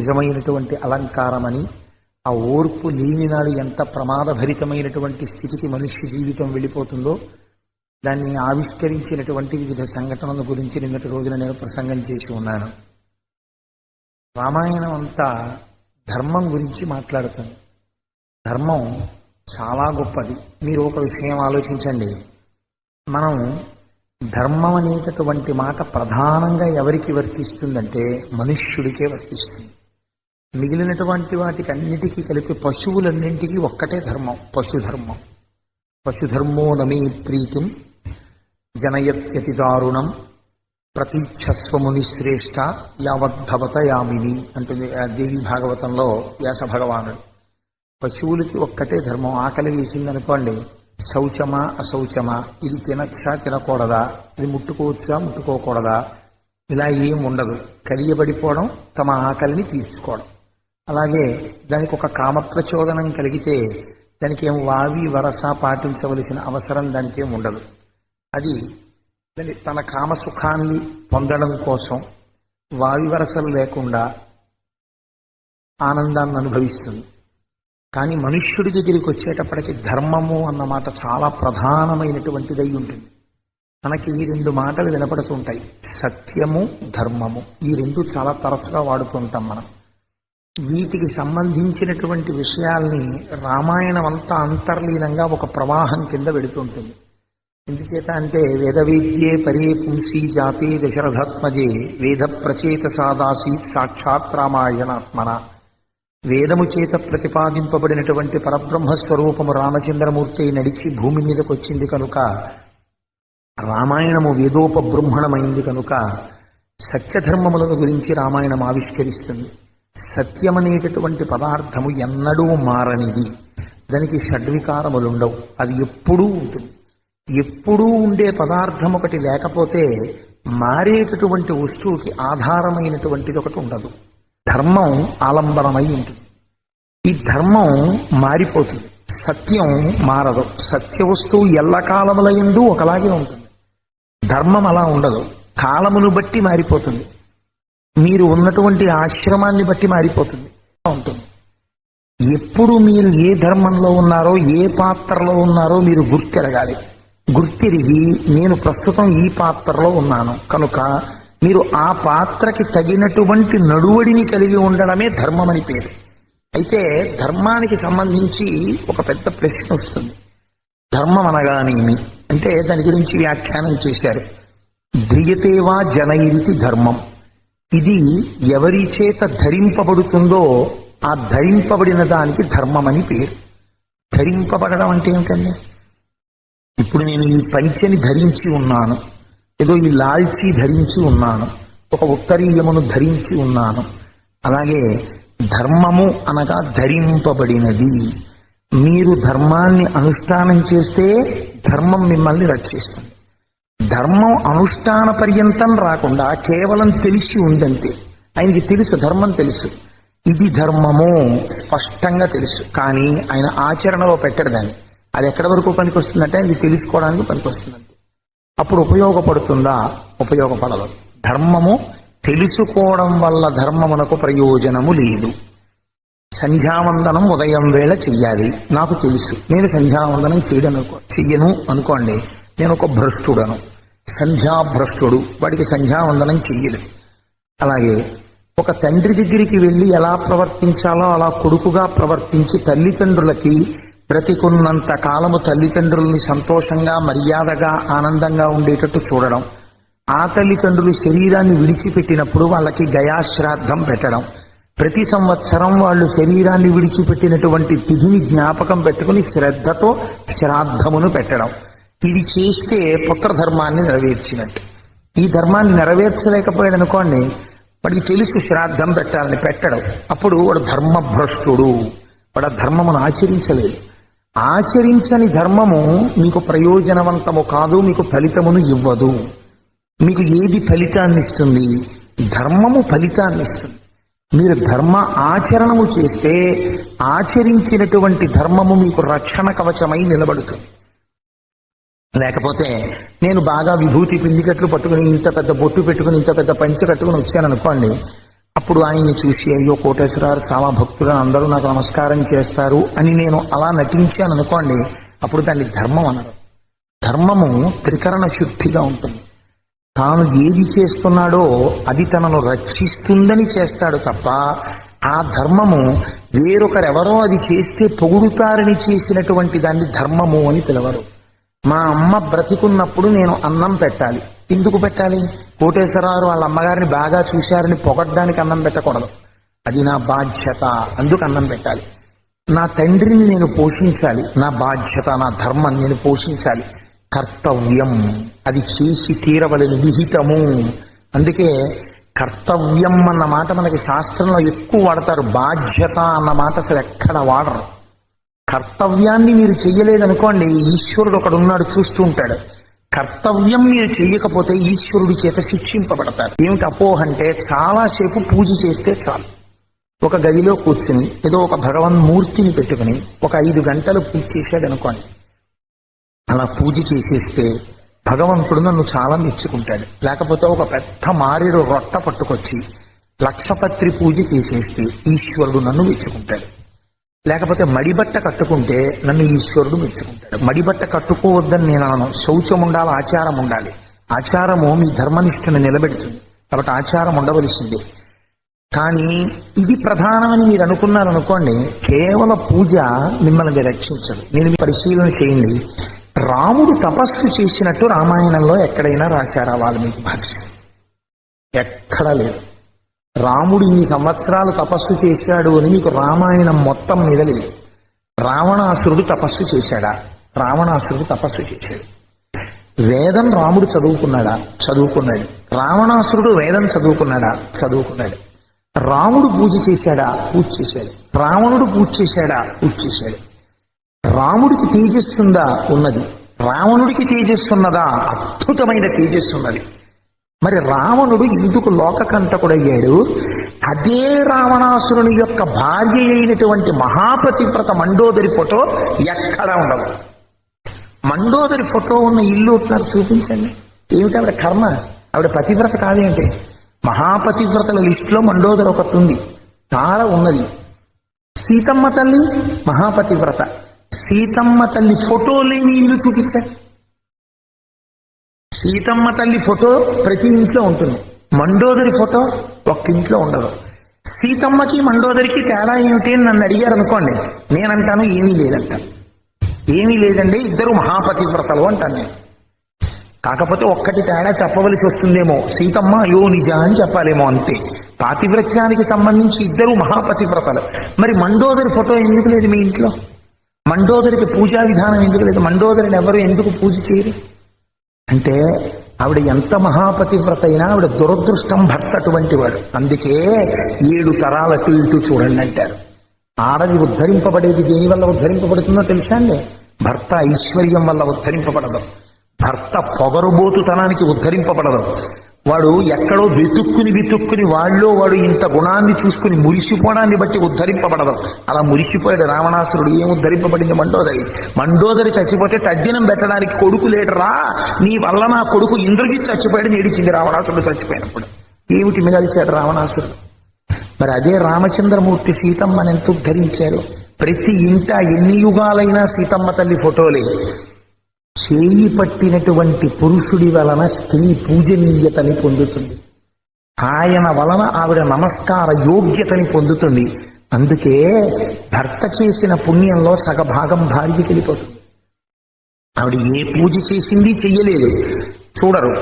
నిజమైనటువంటి అలంకారమని, ఆ ఓర్పు లేని నాడు ఎంత ప్రమాదభరితమైనటువంటి స్థితికి మనుష్య జీవితం వెళ్ళిపోతుందో దాన్ని ఆవిష్కరించినటువంటి వివిధ సంఘటనల గురించి నిన్నటి రోజున నేను ప్రసంగం చేసి ఉన్నాను. రామాయణం అంతా ధర్మం గురించి మాట్లాడుతుంది. ధర్మం చాలా గొప్పది. మీరు ఒక విషయం ఆలోచించండి. మనం ధర్మం అనేటటువంటి మాట ప్రధానంగా ఎవరికి వర్తిస్తుందంటే మనుష్యుడికే వర్తిస్తుంది. మిగిలినటువంటి వాటికి అన్నిటికీ కలిపి పశువులన్నింటికీ ఒక్కటే ధర్మం, పశుధర్మం. పశుధర్మో నమే ప్రీతిం జనయత్యతి దారుణం ప్రతీక్షస్వముని శ్రేష్ఠ యావద్భవత యామిని అంటుంది దేవి భాగవతంలో వ్యాస భగవానుడు. పశువులకి ఒక్కటే ధర్మం. ఆకలి వేసిందనుకోండి, శౌచమా అశౌచమా, ఇది తినచ్చా తినకూడదా, ఇది ముట్టుకోవచ్చా ముట్టుకోకూడదా, ఇలా ఏం ఉండదు. కలియబడిపోవడం, తమ ఆకలిని తీర్చుకోవడం. అలాగే దానికి ఒక కామప్రచోదనం కలిగితే దానికి ఏం వావి వరస పాటించవలసిన అవసరం దానికి ఏం ఉండదు. అది తన కామసుఖాన్ని పొందడం కోసం వావి వరసలు లేకుండా ఆనందాన్ని అనుభవిస్తుంది. కానీ మనుష్యుడి దగ్గరికి వచ్చేటప్పటికి ధర్మము అన్న మాట చాలా ప్రధానమైనటువంటిదై ఉంటుంది. మనకి ఈ రెండు మాటలు వినపడుతుంటాయి, సత్యము ధర్మము. ఈ రెండు చాలా తరచుగా వాడుతుంటాం మనం. వీటికి సంబంధించినటువంటి విషయాల్ని రామాయణం అంతా అంతర్లీనంగా ఒక ప్రవాహం కింద వెడుతుంటుంది. ఎందుచేత అంటే వేదవేద్యే పరే పుంసీ జాతే దశరథాత్మజే వేద ప్రచేత సాదాసీత్ సాక్షాత్ రామాయణాత్మన. వేదము చేత ప్రతిపాదింపబడినటువంటి పరబ్రహ్మస్వరూపము రామచంద్రమూర్తి నడిచి భూమి మీదకి వచ్చింది కనుక, రామాయణము వేదోపబృంహణమైంది కనుక సత్యధర్మములను గురించి రామాయణం ఆవిష్కరిస్తుంది. సత్యమనేటటువంటి పదార్థము ఎన్నడూ మారనిది. దానికి షడ్వికారములుండవు. అది ఎప్పుడూ ఉంటుంది. ఎప్పుడూ ఉండే పదార్థం ఒకటి లేకపోతే మారేటటువంటి వస్తువుకి ఆధారమైనటువంటిది ఒకటి ఉండదు. ధర్మం ఆలంబనమై ఉంటుంది. ఈ ధర్మం మారిపోతుంది, సత్యం మారదు. సత్య వస్తువు ఎల్లకాలముల యందు ఒకలాగే ఉంటుంది. ధర్మం అలా ఉండదు, కాలమును బట్టి మారిపోతుంది. మీరు ఉన్నటువంటి ఆశ్రమాన్ని బట్టి మారిపోతుంది ఉంటుంది. ఎప్పుడు మీరు ఏ ధర్మంలో ఉన్నారో, ఏ పాత్రలో ఉన్నారో మీరు గుర్తెరగాలి. గుర్తిరిగి నేను ప్రస్తుతం ఈ పాత్రలో ఉన్నాను కనుక మీరు ఆ పాత్రకి తగినటువంటి నడువడిని కలిగి ఉండడమే ధర్మం అని పేరు. అయితే ధర్మానికి సంబంధించి ఒక పెద్ద ప్రశ్న వస్తుంది. ధర్మం అనగానేమి అంటే దాని గురించి వ్యాఖ్యానం చేశారు. ధ్రియతేవా జనయిరితి ధర్మం. ఇది ఎవరి చేత ధరింపబడుతుందో ఆ ధరింపబడిన దానికి ధర్మం అని పేరు. ధరింపబడడం అంటే ఏమిటండి? ఇప్పుడు నేను ఈ పంచెని ధరించి ఉన్నాను, ఏదో ఈ లాల్చీ ధరించి ఉన్నాను, ఒక ఉత్తరీయమును ధరించి ఉన్నాను. అలాగే ధర్మము అనగా ధరింపబడినది. మీరు ధర్మాన్ని అనుష్ఠానం చేస్తే ధర్మం మిమ్మల్ని రక్షిస్తుంది. ధర్మం అనుష్ఠాన పర్యంతం రాకుండా కేవలం తెలిసి ఉందంతే. ఆయనకి తెలుసు, ధర్మం తెలుసు, ఇది ధర్మము స్పష్టంగా తెలుసు. కానీ ఆయన ఆచరణలో పెట్టడు దాన్ని. అది ఎక్కడి వరకు పనికి వస్తుందంటే అది తెలుసుకోవడానికి పనికి వస్తుందంతే. అప్పుడు ఉపయోగపడుతుందా? ఉపయోగపడదు. ధర్మము తెలుసుకోవడం వల్ల ధర్మమునకు ప్రయోజనము లేదు. సంధ్యావందనం ఉదయం వేళ చెయ్యాలి, నాకు తెలుసు, నేను సంధ్యావందనం చెయ్యను అనుకోండి, నేను ఒక భ్రష్టుడను, సంధ్యాభ్రష్టుడు, వాడికి సంధ్యావందనం చెయ్యదు. అలాగే ఒక తండ్రి దగ్గరికి వెళ్ళి ఎలా ప్రవర్తించాలో అలా కొడుకుగా ప్రవర్తించి తల్లిదండ్రులకి బ్రతికున్నంత కాలము తల్లిదండ్రుల్ని సంతోషంగా మర్యాదగా ఆనందంగా ఉండేటట్టు చూడడం, ఆ తల్లిదండ్రులు శరీరాన్ని విడిచిపెట్టినప్పుడు వాళ్ళకి గయాశ్రాద్ధం పెట్టడం, ప్రతి సంవత్సరం వాళ్ళు శరీరాన్ని విడిచిపెట్టినటువంటి తిథిని జ్ఞాపకం పెట్టుకుని శ్రద్ధతో శ్రాద్ధమును పెట్టడం. ఇది చేస్తే పుత్రధర్మాన్ని నెరవేర్చినట్టు. ఈ ధర్మాన్ని నెరవేర్చలేకపోయాడు అనుకోండి, వాడికి తెలుసు శ్రాద్ధం పెట్టాలని, పెట్టడం. అప్పుడు వాడు ధర్మభ్రష్టుడు, వాడు ఆ ధర్మమును ఆచరించలేదు. ఆచరించని ధర్మము మీకు ప్రయోజనవంతము కాదు, మీకు ఫలితమును ఇవ్వదు. మీకు ఏది ఫలితాన్ని ఇస్తుంది? ధర్మము ఫలితాన్ని ఇస్తుంది. మీరు ధర్మ ఆచరణము చేస్తే ఆచరించినటువంటి ధర్మము మీకు రక్షణ కవచమై నిలబడుతుంది. లేకపోతే నేను బాగా విభూతి పిండికట్లు పట్టుకుని ఇంత పెద్ద బొట్టు పెట్టుకుని ఇంత పెద్ద పంచె కట్టుకుని వచ్చాను అనుకోండి, అప్పుడు ఆయన్ని చూసి అయ్యో కోటేశ్వరరావు చాలా భక్తులు, అందరూ నాకు నమస్కారం చేస్తారు అని నేను అలా నటించాను అనుకోండి, అప్పుడు దాన్ని ధర్మం అనరు. ధర్మము త్రికరణ శుద్ధిగా ఉంటుంది. తాను ఏది చేస్తున్నాడో అది తనను రక్షిస్తుందని చేస్తాడు తప్ప ఆ ధర్మము వేరొకరెవరో అది చేస్తే పొగుడుతారని చేసినటువంటి దాన్ని ధర్మము అని పిలవరు. మా అమ్మ బ్రతికున్నప్పుడు నేను అన్నం పెట్టాలి. ఎందుకు పెట్టాలి? కోటేశ్వరరావు వాళ్ళ అమ్మగారిని బాగా చూశారని పొగడ్డానికి అన్నం పెట్టకూడదు. అది నా బాధ్యత, అందుకు అన్నం పెట్టాలి. నా తండ్రిని నేను పోషించాలి, నా బాధ్యత, నా ధర్మం, నేను పోషించాలి. కర్తవ్యం, అది చేసి తీరవలని విహితము. అందుకే కర్తవ్యం అన్న మాట మనకి శాస్త్రంలో ఎక్కువ వాడతారు. బాధ్యత అన్న మాట అసలు ఎక్కడ వాడరు. కర్తవ్యాన్ని మీరు చెయ్యలేదనుకోండి, ఈశ్వరుడు ఒకడు ఉన్నాడు, చూస్తూ ఉంటాడు. కర్తవ్యం మీరు చెయ్యకపోతే ఈశ్వరుడి చేత శిక్షింపబడతారు. ఏమిటి అపోహ అంటే, చాలాసేపు పూజ చేస్తే చాలు. ఒక గదిలో కూర్చుని ఏదో ఒక భగవన్మూర్తిని పెట్టుకుని ఒక 5 గంటలు పూజ చేశాడు అనుకోండి, అలా పూజ చేసేస్తే భగవంతుడు నన్ను చాలా మెచ్చుకుంటాడు. లేకపోతే ఒక పెద్ద మారేడు రొట్ట పట్టుకొచ్చి లక్షపత్రి పూజ చేసేస్తే ఈశ్వరుడు నన్ను మెచ్చుకుంటాడు. లేకపోతే మడిబట్ట కట్టుకుంటే నన్ను ఈశ్వరుడు మెచ్చుకుంటాడు. మడిబట్ట కట్టుకోవద్దని నేను అనను. శౌచం ఉండాలి, ఆచారం ఉండాలి. ఆచారము మీ ధర్మనిష్టను నిలబెడుతుంది, కాబట్టి ఆచారం ఉండవలసిందే. కానీ ఇది ప్రధానమని మీరు అనుకున్నారనుకోండి, కేవల పూజ మిమ్మల్ని రక్షించదు. నేను పరిశీలన చేయండి. రాముడు తపస్సు చేసినట్టు రామాయణంలో ఎక్కడైనా రాశారా వాల్మీకి మహర్షి? ఎక్కడా లేదు. రాముడు ఇన్ని సంవత్సరాలు తపస్సు చేశాడు అని మీకు రామాయణం మొత్తం మీద లేదు. రావణాసురుడు తపస్సు చేశాడా? రావణాసురుడు తపస్సు చేశాడు. వేదం రాముడు చదువుకున్నాడా? చదువుకున్నాడు. రావణాసురుడు వేదం చదువుకున్నాడా? చదువుకున్నాడు. రాముడు పూజ చేశాడా? పూజ చేశాడు. రావణుడు పూజ చేశాడా? పూజ చేశాడు. రాముడికి తేజస్సుందా? ఉన్నది. రావణుడికి తేజస్సున్నదా? అద్భుతమైన తేజస్సున్నది. మరి రావణుడు ఎందుకు లోకకంటకుడయ్యాడు? అదే రావణాసురుని యొక్క భార్య అయినటువంటి మహాపతివ్రత మండోదరి ఫోటో ఎక్కడా ఉండదు. మండోదరి ఫోటో ఉన్న ఇల్లు నాకు చూపించండి. ఏమిటి ఆవిడ కర్మ? ఆవిడ పతివ్రత కాదేంటి? మహాపతివ్రతల లిస్టులో మండోదరి ఒకటి ఉంది, తార ఉన్నది. సీతమ్మ తల్లి మహాపతివ్రత. సీతమ్మ తల్లి ఫోటో లేని ఇల్లు చూపించండి. సీతమ్మ తల్లి ఫోటో ప్రతి ఇంట్లో ఉంటుంది, మండోదరి ఫోటో ఒక్క ఇంట్లో ఉండదు. సీతమ్మకి మండోదరికి తేడా ఏమిటి అని నన్ను అడిగారు అనుకోండి, నేనంటాను ఏమీ లేదంటాను. ఏమీ లేదండి, ఇద్దరు మహాపతివ్రతలు అంటాను నేను. కాకపోతే ఒక్కటి తేడా చెప్పవలసి వస్తుందేమో, సీతమ్మ అయో నిజ అని చెప్పాలేమో, అంతే. పాతివ్రత్యానికి సంబంధించి ఇద్దరు మహాపతివ్రతలు. మరి మండోదరి ఫోటో ఎందుకు లేదు మీ ఇంట్లో? మండోదరికి పూజా విధానం ఎందుకు లేదు? మండోదరిని ఎవరు ఎందుకు పూజ చేయరు అంటే, ఆవిడ ఎంత మహాపతివ్రత అయినా ఆవిడ దురదృష్టం, భర్త అటువంటి వాడు. అందుకే 7 తరాలు అటు ఇటు చూడండి అంటారు. ఆడది ఉద్ధరింపబడేది దేనివల్ల ఉద్ధరింపబడుతుందో తెలుసా అండి? భర్త ఐశ్వర్యం వల్ల ఉద్ధరింపబడదు. భర్త పొగరుబోతుతనానికి ఉద్ధరింపబడదు. వాడు ఎక్కడో వెతుక్కుని వాడు ఇంత గుణాన్ని చూసుకుని మురిసిపోవడాన్ని బట్టి ఉద్ధరింపబడదు. అలా మురిసిపోయాడు రావణాసురుడు. ఏం ఉద్ధరింపబడింది? మండోదరి చచ్చిపోతే తద్దినం పెట్టడానికి కొడుకు లేడరా, నీ వల్ల నా కొడుకు ఇంద్రజిత్ చచ్చిపోయాడు ఏడిచింది రావణాసురుడు చచ్చిపోయినప్పుడు. ఏమిటి మిగల్చాడు రావణాసురుడు? మరి అదే రామచంద్రమూర్తి సీతమ్మని ఎంత ఉద్ధరించారు? ప్రతి ఇంట ఎన్ని యుగాలైనా సీతమ్మ తల్లి ఫోటోలే. చేయి పట్టినటువంటి పురుషుడి వలన స్త్రీ పూజనీయతని పొందుతుంది. ఆయన వలన ఆవిడ నమస్కార యోగ్యతని పొందుతుంది. అందుకే భర్త చేసిన పుణ్యంలో సగభాగం భార్యకి వెళ్ళిపోతుంది. ఆవిడ ఏ పూజ చేసింది చెయ్యలేదు చూడరు.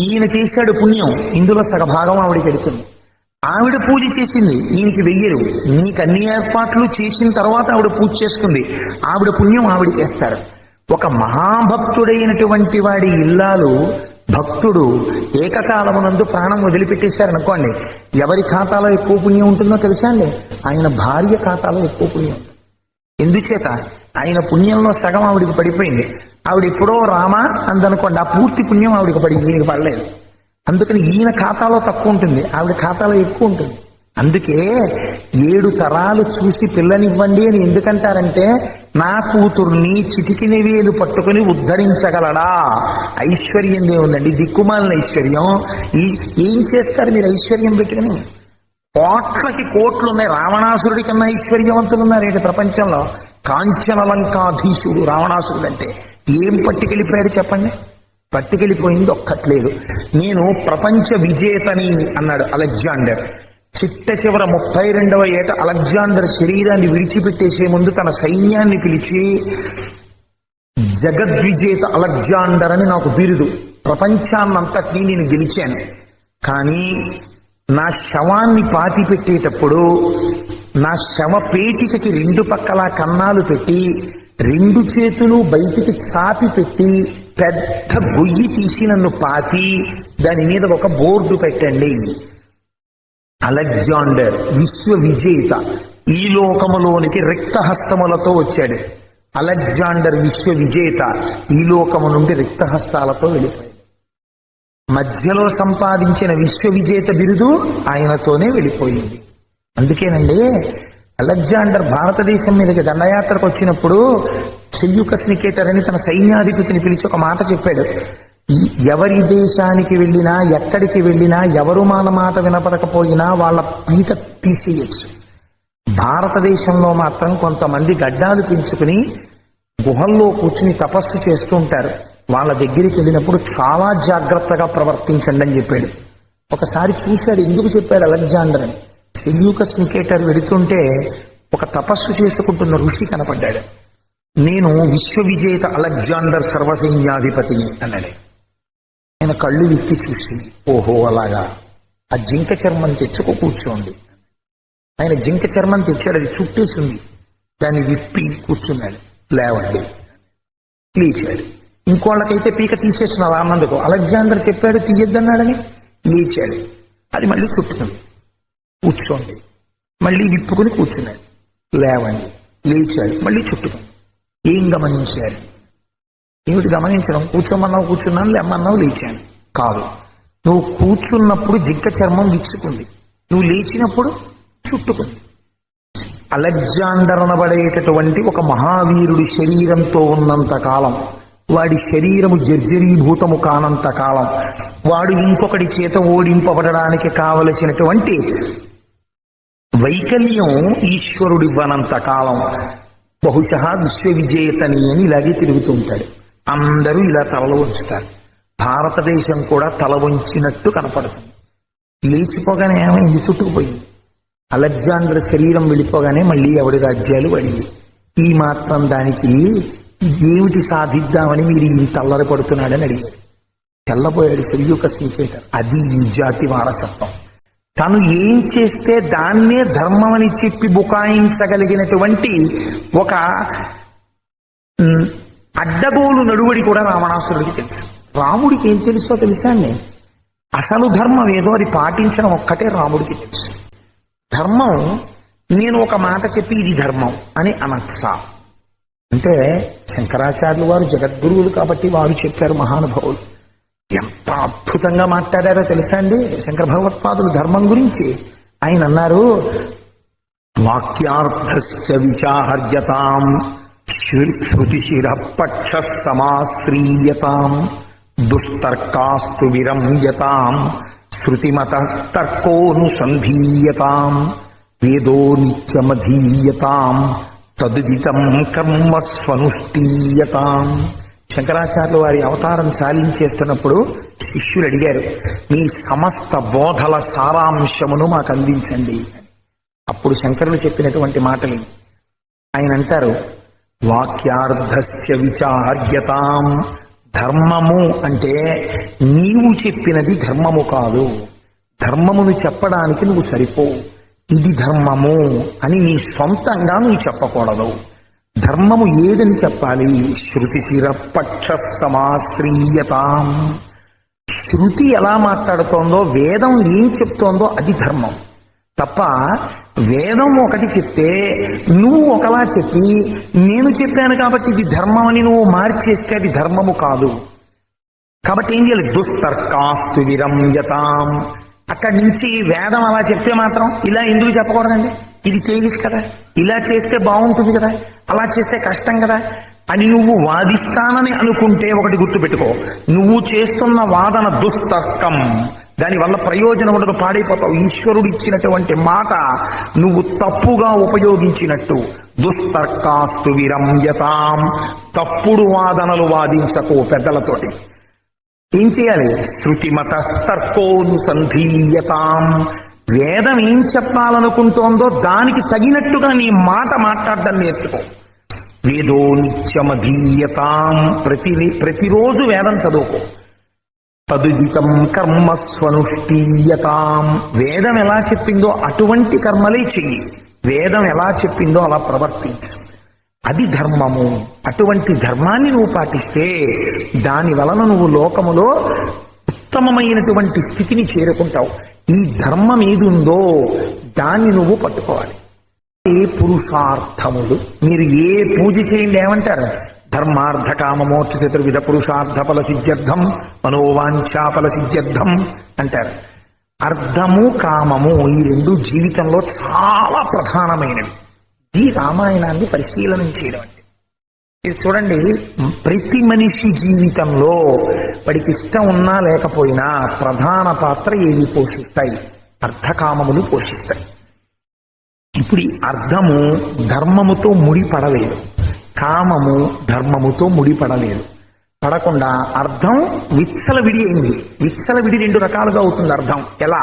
ఈయన చేశాడు పుణ్యం, ఇందులో సగభాగం ఆవిడకి వెళుతుంది. ఆవిడ పూజ చేసింది, ఈయనకి వెయ్యరు. నీకు అన్ని ఏర్పాట్లు చేసిన తర్వాత ఆవిడ పూజ చేసుకుంది, ఆవిడ పుణ్యం ఆవిడకి వేస్తారు. ఒక మహాభక్తుడైనటువంటి వాడి ఇల్లాలు భక్తుడు ఏకకాలమునందు ప్రాణం వదిలిపెట్టేశారనుకోండి, ఎవరి ఖాతాలో ఎక్కువ పుణ్యం ఉంటుందో తెలుసా అండి? ఆయన భార్య ఖాతాలో ఎక్కువ పుణ్యం ఉంటుంది. ఎందుచేత? ఆయన పుణ్యంలో సగం ఆవిడికి పడిపోయింది. ఆవిడ ఎప్పుడో రామా అందనుకోండి, ఆ పూర్తి పుణ్యం ఆవిడికి పడింది, ఈయనకి పడలేదు. అందుకని ఈయన ఖాతాలో తక్కువ ఉంటుంది, ఆవిడ ఖాతాలో ఎక్కువ ఉంటుంది. అందుకే 7 తరాలు చూసి పిల్లనివ్వండి అని ఎందుకంటారంటే, నా కూతుర్ని చిటికిన వేలు పట్టుకుని ఉద్ధరించగలడా? ఐశ్వర్యం దేవుందండి, దిక్కుమాలిన ఐశ్వర్యం. ఏం చేస్తారు మీరు ఐశ్వర్యం పెట్టుకుని? కోట్లకి కోట్లు ఉన్నాయి. రావణాసురుడి కన్నా ఐశ్వర్యవంతులు ఉన్నారేంటి ప్రపంచంలో? కాంచనలంకాధీశుడు రావణాసురుడు అంటే ఏం పట్టుకెళ్ళిపోయాడు చెప్పండి? పట్టుకెళ్ళిపోయింది ఒక్కట్లేదు. నేను ప్రపంచ విజేతని అన్నాడు అలెగ్జాండర్. చిట్ట చివర 32వ ఏట అలెగ్జాండర్ శరీరాన్ని విడిచిపెట్టేసే ముందు తన సైన్యాన్ని పిలిచి, జగద్విజేత అలెగ్జాండర్ అని నాకు బిరుదు, ప్రపంచాన్నంతటినీ నేను గెలిచాను, కానీ నా శవాన్ని పాతి పెట్టేటప్పుడు నా శవ పేటికకి 2 పక్కల కన్నాలు పెట్టి 2 చేతులు బయటికి చాపి పెట్టి పెద్ద గొయ్యి తీసి నన్ను పాతి దాని మీద ఒక బోర్డు పెట్టండి, అలెగ్జాండర్ విశ్వ విజేత ఈ లోకములోనికి రిక్తహస్తములతో వచ్చాడు. అలెగ్జాండర్ విశ్వ విజేత ఈ లోకము నుండి రిక్తహస్తాలతో వెళ్ళిపోయాడు. మధ్యలో సంపాదించిన విశ్వ విజేత బిరుదు ఆయనతోనే వెళ్ళిపోయింది. అందుకేనండి అలెగ్జాండర్ భారతదేశం మీదకి దండయాత్రకు వచ్చినప్పుడు సెల్యూకస్ నికేటర్ అని తన సైన్యాధిపతిని పిలిచి ఒక మాట చెప్పాడు. ఎవరి దేశానికి వెళ్ళినా ఎక్కడికి వెళ్ళినా ఎవరు మన మాట వినపడకపోయినా వాళ్ళ పీట తీసేయచ్చు. భారతదేశంలో మాత్రం కొంతమంది గడ్డాలు పెంచుకుని గుహల్లో కూర్చుని తపస్సు చేస్తూ ఉంటారు. వాళ్ళ దగ్గరికి వెళ్ళినప్పుడు చాలా జాగ్రత్తగా ప్రవర్తించండి అని చెప్పాడు. ఒకసారి చూశాడు, ఎందుకు చెప్పాడు అలెగ్జాండర్ అని. సెల్యూకస్ నికేటర్ వెడుతుంటే ఒక తపస్సు చేసుకుంటున్న ఋషి కనపడ్డాడు. నేను విశ్వ విజేత అలెగ్జాండర్ సర్వసైన్యాధిపతిని అన్నాడు. ఆయన కళ్ళు విప్పి చూసి, ఓహో అలాగా, ఆ జింక చర్మం తెచ్చుకో కూర్చోండి. ఆయన జింక చర్మం తెచ్చాడు, అది చుట్టేసింది. దాన్ని విప్పి కూర్చున్నాడు. లేవండి, లేచాడు. ఇంకోళ్ళకైతే పీక తీసేసిన అలా అన్నందుకు అలెగ్జాండర్ చెప్పాడు తీయద్దన్నాడని లేచాడు. అది మళ్ళీ చుట్టుకుంది. కూర్చోండి, మళ్ళీ విప్పుకుని కూర్చున్నాడు. లేవండి, లేచాడు, మళ్ళీ చుట్టుకుంది. ఏం గమనించారు? ఏమిటి గమనించడం? కూర్చోమన్నావు కూర్చున్నాను, లేమన్నావు లేచాను కాదు. నువ్వు కూర్చున్నప్పుడు జింక చర్మం విచ్చుకుంది, నువ్వు లేచినప్పుడు చుట్టుకుంది. అలెగ్జాండర్ అనబడేటటువంటి ఒక మహావీరుడి శరీరంతో ఉన్నంత కాలం, వాడి శరీరము జర్జరీభూతము కానంత కాలం, వాడు ఇంకొకటి చేత ఓడింపబడడానికి కావలసినటువంటి వైకల్యం ఈశ్వరుడివ్వనంత కాలం బహుశా విశ్వ విజేతని అని ఇలాగే తిరుగుతూ ఉంటాడు. అందరూ ఇలా తలలు ఉంచుతారు. భారతదేశం కూడా తల వంచినట్టు కనపడుతుంది. లేచిపోగానే ఏమైంది? చుట్టుకుపోయింది. అలెగ్జాండర్ శరీరం వెళ్ళిపోగానే మళ్ళీ ఎవడి రాజ్యాలు పడింది. ఈ మాత్రం దానికి ఏమిటి సాధిద్దామని మీరు ఇంత అల్లరి పడుతున్నాడని అడిగాడు. తెల్లబోయాడు సెల్యూకస్ నికేటర్. అది ఈ జాతి వారసత్వం. తను ఏం చేస్తే దాన్నే ధర్మం అని చెప్పి బుకాయించగలిగినటువంటి ఒక అడ్డగోలు నడువడి కూడా రావణాసురుడికి తెలుసు. రాముడికి ఏం తెలుసో తెలుసా అండి? అసలు ధర్మం ఏదో అది పాటించడం ఒక్కటే రాముడికి తెలుసు. ధర్మం నేను ఒక మాట చెప్పి ఇది ధర్మం అని అనొచ్చా అంటే, శంకరాచార్యులు వారు జగద్గురువులు కాబట్టి వారు చెప్పారు. మహానుభావులు ఎంత అద్భుతంగా మాట్లాడారో తెలుసా అండి శంకర భగవత్పాదులు ధర్మం గురించి. ఆయన అన్నారు, వాక్యార్థశ్చ విచార్యతాం శృతిశిర పక్ష సమాశ్రీయతాం దుస్తర్కాస్తు విరంయతాం శృతిమత తర్కోనుసంధీయతాం వేదో నిత్యమధీయతాం తదుదితం కర్మ స్వనుష్ఠీయతాం. శంకరాచార్యులు వారి అవతారం చాలించేస్తున్నప్పుడు శిష్యులు అడిగారు, మీ సమస్త బోధల సారాంశమును మాకు అందించండి. అప్పుడు శంకరులు చెప్పినటువంటి మాటలు ఆయన అంటారు, వాక్యార్థస్య విచార్యతాం. ధర్మము అంటే నీవు చెప్పినది ధర్మము కాదు. ధర్మమును చెప్పడానికి నువ్వు సరిపోవు. ఇది ధర్మము అని నీ సొంతంగా నువ్వు చెప్పకూడదు. ధర్మము ఏదని చెప్పాలి? శృతిశిర పక్ష సమాశ్రీయతాం. శృతి ఎలా మాట్లాడుతోందో, వేదం ఏం చెప్తోందో అది ధర్మం తప్ప, వేదం ఒకటి చెప్తే నువ్వు ఒకలా చెప్పి నేను చెప్పాను కాబట్టి ఇది ధర్మం అని నువ్వు మార్చేస్తే అది ధర్మము కాదు. కాబట్టి ఏం చేయాలి? దుస్తర్కాస్తు విరంయతాం. అక్కడి నుంచి వేదం అలా చెప్తే మాత్రం ఇలా ఎందుకు చెప్పకూడదండి? ఇది తేలిక కదా, ఇలా చేస్తే బాగుంటుంది కదా, అలా చేస్తే కష్టం కదా అని నువ్వు వాదిస్తానని అనుకుంటే ఒకటి గుర్తుపెట్టుకో, నువ్వు చేస్తున్న వాదన దుస్తర్కం, దానివల్ల ప్రయోజనం ఉండదు, పాడైపోతావు. ఈశ్వరుడు ఇచ్చినటువంటి మాట నువ్వు తప్పుగా ఉపయోగించినట్టు. దుస్తర్కాస్తు విరంయతాం, తప్పుడు వాదనలు వాదించకు పెద్దలతోటి. ఏం చేయాలి? శృతిమతస్తర్కోనుసంధీయతాం, వేదం ఏం చెప్పాలనుకుంటోందో దానికి తగినట్టుగా నీ మాట మాట్లాడడం నేర్చుకో. వేదో నిత్యమధీయతాం, ప్రతిరోజు వేదం చదువుకో. తదుదితం కర్మ స్వనుష్ఠీయతాం, వేదం ఎలా చెప్పిందో అటువంటి కర్మలే చెయ్యి. వేదం ఎలా చెప్పిందో అలా ప్రవర్తించు. అది ధర్మము. అటువంటి ధర్మాన్ని నువ్వు పాటిస్తే దాని వలన నువ్వు లోకములో ఉత్తమమైనటువంటి స్థితిని చేరుకుంటావు. ఈ ధర్మం ఏదుందో దాన్ని నువ్వు పట్టుకోవాలి. ఏ పురుషార్థములు, మీరు ఏ పూజ చేయండి ఏమంటారు? ధర్మార్థ కామమోక్ష చతుర్విధ పురుషార్థ ఫల సిద్ధ్యర్థం మనోవాంఛాఫల సిద్ధ్యర్థం అంటారు. అర్థము కామము ఈ రెండు జీవితంలో చాలా ప్రధానమైనవి. ఈ రామాయణాన్ని పరిశీలనం చేయడం అంటే మీరు చూడండి, ప్రతి మనిషి జీవితంలో వాడికి ఇష్టం ఉన్నా లేకపోయినా ప్రధాన పాత్ర ఏవి పోషిస్తాయి? అర్థకామములు పోషిస్తాయి. ఇప్పుడు ఈ అర్థము ధర్మముతో ముడిపడలేదు, కామము ధర్మముతో ముడిపడలేదు. పడకుండా అర్థం విచ్చలవిడి అయింది. విచ్చలవిడి రెండు రకాలుగా అవుతుంది అర్థం. ఎలా?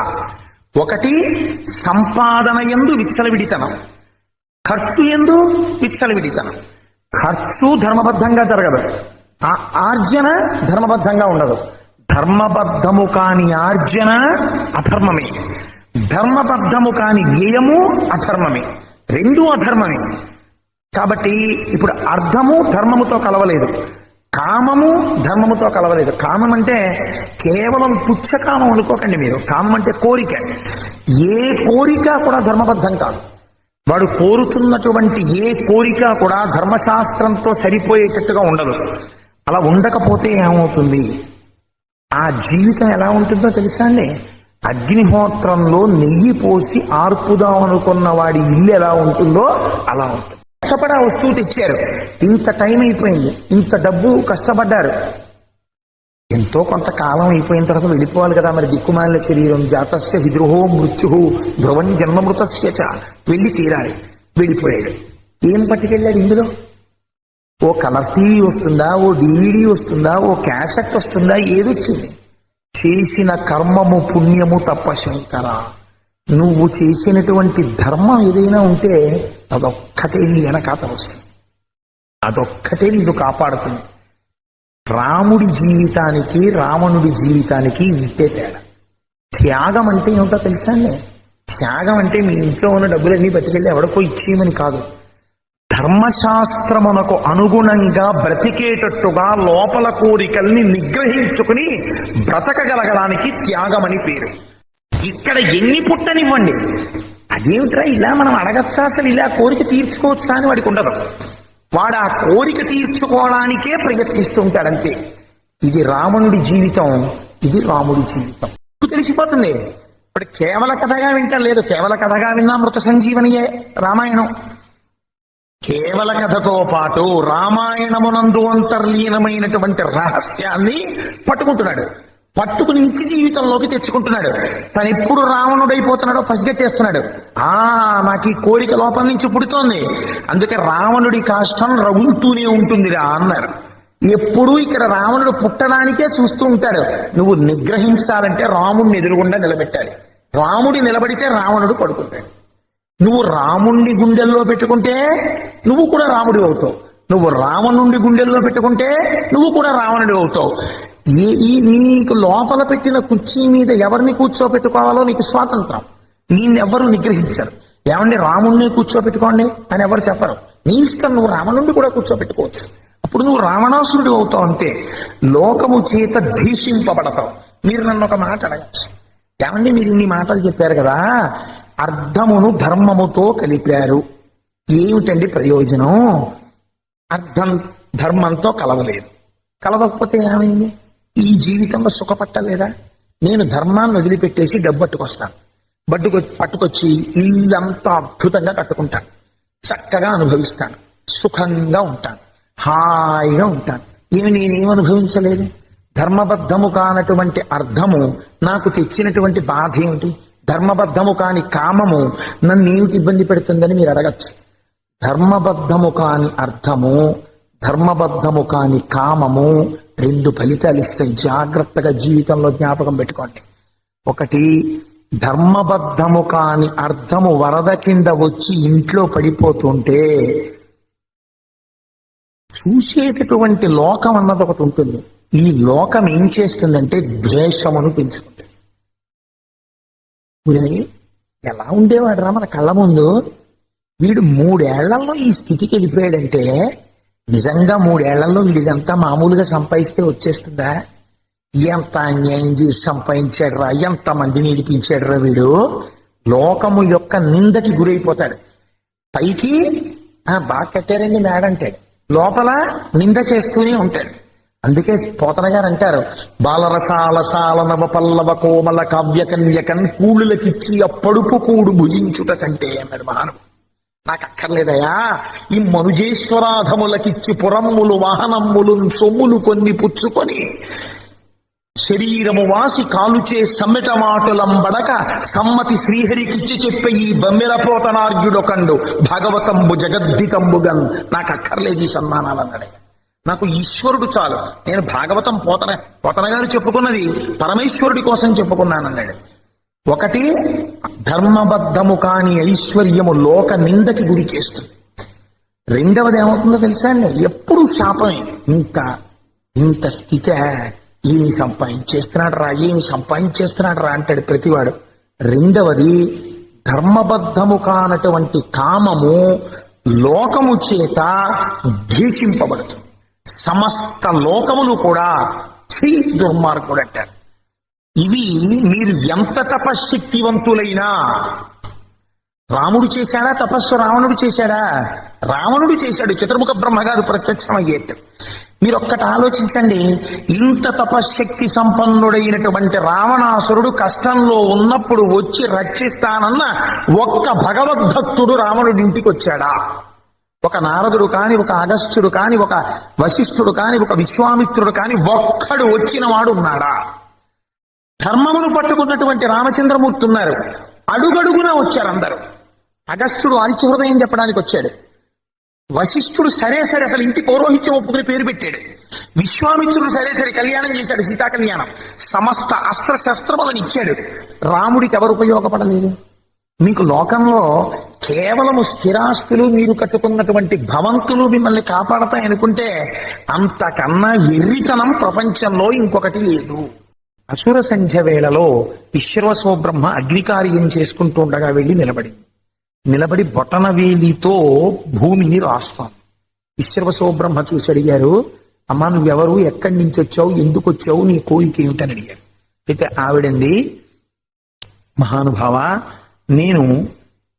ఒకటి సంపాదన యందు విచ్చలవిడితనం, ఖర్చు యందు విచ్చలవిడితనం. ఖర్చు ధర్మబద్ధంగా జరగదు, ఆర్జన ధర్మబద్ధంగా ఉండదు. ధర్మబద్ధము కాని ఆర్జన అధర్మమే, ధర్మబద్ధము కాని వ్యయము అధర్మమే. రెండూ అధర్మమే. కాబట్టి ఇప్పుడు అర్థము ధర్మముతో కలవలేదు, కామము ధర్మముతో కలవలేదు. కామం అంటే కేవలం పుచ్చకామం అనుకోకండి మీరు. కామం అంటే కోరిక. ఏ కోరిక కూడా ధర్మబద్ధం కాదు. వాడు కోరుతున్నటువంటి ఏ కోరిక కూడా ధర్మశాస్త్రంతో సరిపోయేటట్టుగా ఉండదు. అలా ఉండకపోతే ఏమవుతుంది? ఆ జీవితం ఎలా ఉంటుందో తెలుసా అండి? అగ్నిహోత్రంలో నెయ్యి పోసి ఆర్పుదామనుకున్న వాడి ఇల్లు ఎలా ఉంటుందో అలా ఉంటుంది. కష్టపడి ఆ వస్తువు తెచ్చారు, ఇంత టైం అయిపోయింది, ఇంత డబ్బు కష్టపడ్డారు, ఎంతో కొంతకాలం అయిపోయిన తర్వాత వెళ్ళిపోవాలి కదా. మరి దిక్కుమాలిన శరీరం, జాతస్య విద్రోహో మృత్యు ధ్రువం జన్మమృతస్య చ, వెళ్ళి తీరాలి. వెళ్ళిపోయాడు. ఏం పట్టుకెళ్ళాడు ఇందులో? ఓ కలర్ టీవీ వస్తుందా, ఓ డివిడి వస్తుందా, ఓ క్యాసెట్ వస్తుందా? ఏదొచ్చింది? చేసిన కర్మము పుణ్యము తప్ప శంకర. నువ్వు చేసినటువంటి ధర్మం ఏదైనా ఉంటే అదొక్కటే నీ వెనకాతలు వస్తుంది, అదొక్కటే నిన్ను కాపాడుతుంది. రాముడి జీవితానికి రావణుడి జీవితానికి ఇంతే తేడా. త్యాగం అంటే ఏమిటో తెలుసా అండి? త్యాగం అంటే మీ ఇంట్లో ఉన్న డబ్బులన్నీ పట్టుకెళ్ళి ఎవరికో ఇచ్చేయమని కాదు. ధర్మశాస్త్రమునకు అనుగుణంగా బ్రతికేటట్టుగా లోపల కోరికల్ని నిగ్రహించుకుని బ్రతకగలగడానికి త్యాగమని పేరు. ఇక్కడ ఎన్ని పుట్టనివ్వండి, అదేమిట్రా ఇలా మనం అడగచ్చా, అసలు ఇలా కోరిక తీర్చుకోవచ్చా అని వాడికి ఉండదు. వాడు ఆ కోరిక తీర్చుకోవడానికే ప్రయత్నిస్తుంటాడంతే. ఇది రావణుడి జీవితం, ఇది రాముడి జీవితం. తెలిసిపోతుంది. ఇప్పుడు కేవల కథగా వింటలేదు, కేవల కథగా విన్నా మృత సంజీవనియే రామాయణం. కేవల కథతో పాటు రామాయణమునందు అంతర్లీనమైనటువంటి రహస్యాన్ని పట్టుకుంటున్నాడు, పట్టుకుని నిత్య జీవితంలోకి తెచ్చుకుంటున్నాడు. తను ఎప్పుడు రావణుడైపోతున్నాడో పసిగట్టేస్తున్నాడు. నాకు ఈ కోరిక లోపల నుంచి పుడుతోంది, అందుకే రావణుడి కాష్టం రగులుతూనే ఉంటుందిరా అన్నారు. ఎప్పుడూ ఇక్కడ రావణుడు పుట్టడానికే చూస్తూ ఉంటాడు. నువ్వు నిగ్రహించాలంటే రాముడిని ఎదురుగుండా నిలబెట్టాలి. రాముడి నిలబడితే రావణుడు పడుకుంటాడు. నువ్వు రాముణ్ణి గుండెల్లో పెట్టుకుంటే నువ్వు కూడా రాముడి అవుతావు. నువ్వు రావణుడి గుండెల్లో పెట్టుకుంటే నువ్వు కూడా రావణుడి అవుతావు. నీకు లోపల పెట్టిన కుర్చీ మీద ఎవరిని కూర్చోపెట్టుకోవాలో నీకు స్వాతంత్రం. నిన్నెవ్వరూ నిగ్రహించరు. ఏమండి రాముణ్ణి కూర్చోపెట్టుకోండి అని ఎవరు చెప్పరు. నీ ఇష్టం, నువ్వు రావణుడిని కూడా కూర్చోపెట్టుకోవచ్చు. అప్పుడు నువ్వు రావణాసురుడు అవుతావు అంతే. లోకము చేత ధీషింపబడతావు. మీరు నన్ను ఒక మాట అడగచ్చు, ఏమండి మీరు ఇన్ని మాటలు చెప్పారు కదా, అర్థమును ధర్మముతో కలిపారు, ఏమిటండి ప్రయోజనం? అర్థం ధర్మంతో కలవలేదు. కలవకపోతే ఏమైంది? ఈ జీవితంలో సుఖపట్టలేదా? నేను ధర్మాన్ని వదిలిపెట్టేసి డబ్బు పట్టుకొస్తాను, పట్టుకొచ్చి ఇల్లంతా అద్భుతంగా కట్టుకుంటాను, చక్కగా అనుభవిస్తాను, సుఖంగా ఉంటాను, హాయిగా ఉంటాను. నేనేం అనుభవించలేదు? ధర్మబద్ధము కానటువంటి అర్థము నాకు తెచ్చినటువంటి బాధ ఏమిటి? ధర్మబద్ధము కాని కామము నన్ను ఏమిటి ఇబ్బంది పెడుతుందని మీరు అడగచ్చు. ధర్మబద్ధము కాని అర్థము, ధర్మబద్ధము కాని కామము రెండు ఫలితాలు ఇస్తాయి. జాగ్రత్తగా జీవితంలో జ్ఞాపకం పెట్టుకోండి. ఒకటి, ధర్మబద్ధము కాని అర్థము వరద కింద వచ్చి ఇంట్లో పడిపోతుంటే చూసేటటువంటి లోకం అన్నది ఒకటి ఉంటుంది. ఈ లోకం ఏం చేస్తుందంటే ద్వేషమును పెంచుకుంటుంది. ఎలా ఉండేవాడు రా మన కళ్ళ ముందు, వీడు 3 ఏళ్లలో ఈ స్థితికి వెళ్ళిపోయాడంటే నిజంగా 3 ఏళ్లలో వీడిదంతా మామూలుగా సంపాదిస్తే వచ్చేస్తుందా? ఎంత అన్యాయం చేసి సంపాదించాడు రా, ఎంత మందిని ఏడిపించాడు రా వీడు. లోకము యొక్క నిందకి గురైపోతాడు. పైకి బాగా కట్టారండి మేడంటాడు, లోపల నింద చేస్తూనే ఉంటాడు. అందుకే పోతన గారు అంటారు, బాలరసాల సాల నవ పల్లవ కోమల కావ్య కన్యకన్ కూళ్ళకిచ్చి అప్పడుపు కూడు భుజించుట కంటే అన్నాడు మహానుభావుడు. నాకు అక్కర్లేదయా ఈ మనుజేశ్వరాధములకిచ్చి పురమ్ములు వాహనమ్ములు సొమ్ములు కొన్ని పుచ్చుకొని శరీరము వాసి కాలుచే సమ్మెట మాటలంబడక సమ్మతి శ్రీహరికిచ్చి చెప్పే ఈ బమ్మెరపోతనార్యుడొకండు భాగవతంబు జగద్దితంబుగన్. నాకు అక్కర్లేదు ఈ సన్మానాలు అన్నాడు. నాకు ఈశ్వరుడు చాలు. నేను భాగవతం పోతన గారు చెప్పుకున్నది పరమేశ్వరుడి కోసం చెప్పుకున్నానన్నాడు. ఒకటి, ధర్మబద్ధము కాని ఐశ్వర్యము లోక నిందకి గురి చేస్తుంది. రెండవది ఏమవుతుందో తెలుసా అండి, ఎప్పుడు శాపమే. ఇంత స్థితి, ఏమి సంపాదించేస్తున్నాడు రా అంటాడు ప్రతివాడు. రెండవది, ధర్మబద్ధము కానటువంటి కామము లోకము చేత ద్వేషింపబడుతుంది. సమస్త లోకములు కూడా ఛీ దుర్మార్గుడు అంటారు. ఇవి మీరు ఎంత తపశ్శక్తివంతులైనా, రాముడు చేశాడా తపస్సు? రావణుడు చేశాడా? రావణుడు చేశాడు. చతుర్ముఖ బ్రహ్మగారు ప్రత్యక్షమయ్యేట్టు. మీరు ఒక్కటి ఆలోచించండి, ఇంత తపశ్శక్తి సంపన్నుడైనటువంటి రావణాసురుడు కష్టంలో ఉన్నప్పుడు వచ్చి రక్షిస్తానన్న ఒక్క భగవద్భక్తుడు రావణుడి ఇంటికి వచ్చాడా? ఒక నారదుడు కాని, ఒక అగస్త్యుడు కాని, ఒక వశిష్ఠుడు కాని, ఒక విశ్వామిత్రుడు కాని ఒక్కడు వచ్చిన వాడు ఉన్నాడా? ధర్మమును పట్టుకున్నటువంటి రామచంద్రమూర్తి ఉన్నారు. అడుగడుగునా వచ్చారు అందరూ. అగస్త్యుడు అరిచి హృదయం చెప్పడానికి వచ్చాడు. వశిష్ఠుడు సరే అసలు ఇంటి పౌరోహిత్యం ఒప్పుకుని పేరు పెట్టాడు. విశ్వామిత్రుడు సరే కళ్యాణం చేశాడు, సీతా కళ్యాణం. సమస్త అస్త్ర శస్త్రములను ఇచ్చాడు. రాముడికి ఎవరు ఉపయోగపడలేదు? మీకు లోకంలో కేవలము స్థిరాస్తులు, మీరు కట్టుకున్నటువంటి భవంతులు మిమ్మల్ని కాపాడతాయనుకుంటే అంతకన్నా ఎర్రితనం ప్రపంచంలో ఇంకొకటి లేదు. అసుర సంధ్య వేళలో విశ్వవసో బ్రహ్మ అగ్నికార్యం చేసుకుంటూ ఉండగా వెళ్ళి నిలబడి బొటనవేలితో భూమిని రాస్తాం. విశ్వవసో బ్రహ్మ చూసి అడిగారు, అమ్మా నువ్వెవరు, ఎక్కడి నుంచి వచ్చావు, ఎందుకు వచ్చావు, నీ కోరిక ఏమిటని అడిగారు. అయితే ఆవిడంది, మహానుభావ, నేను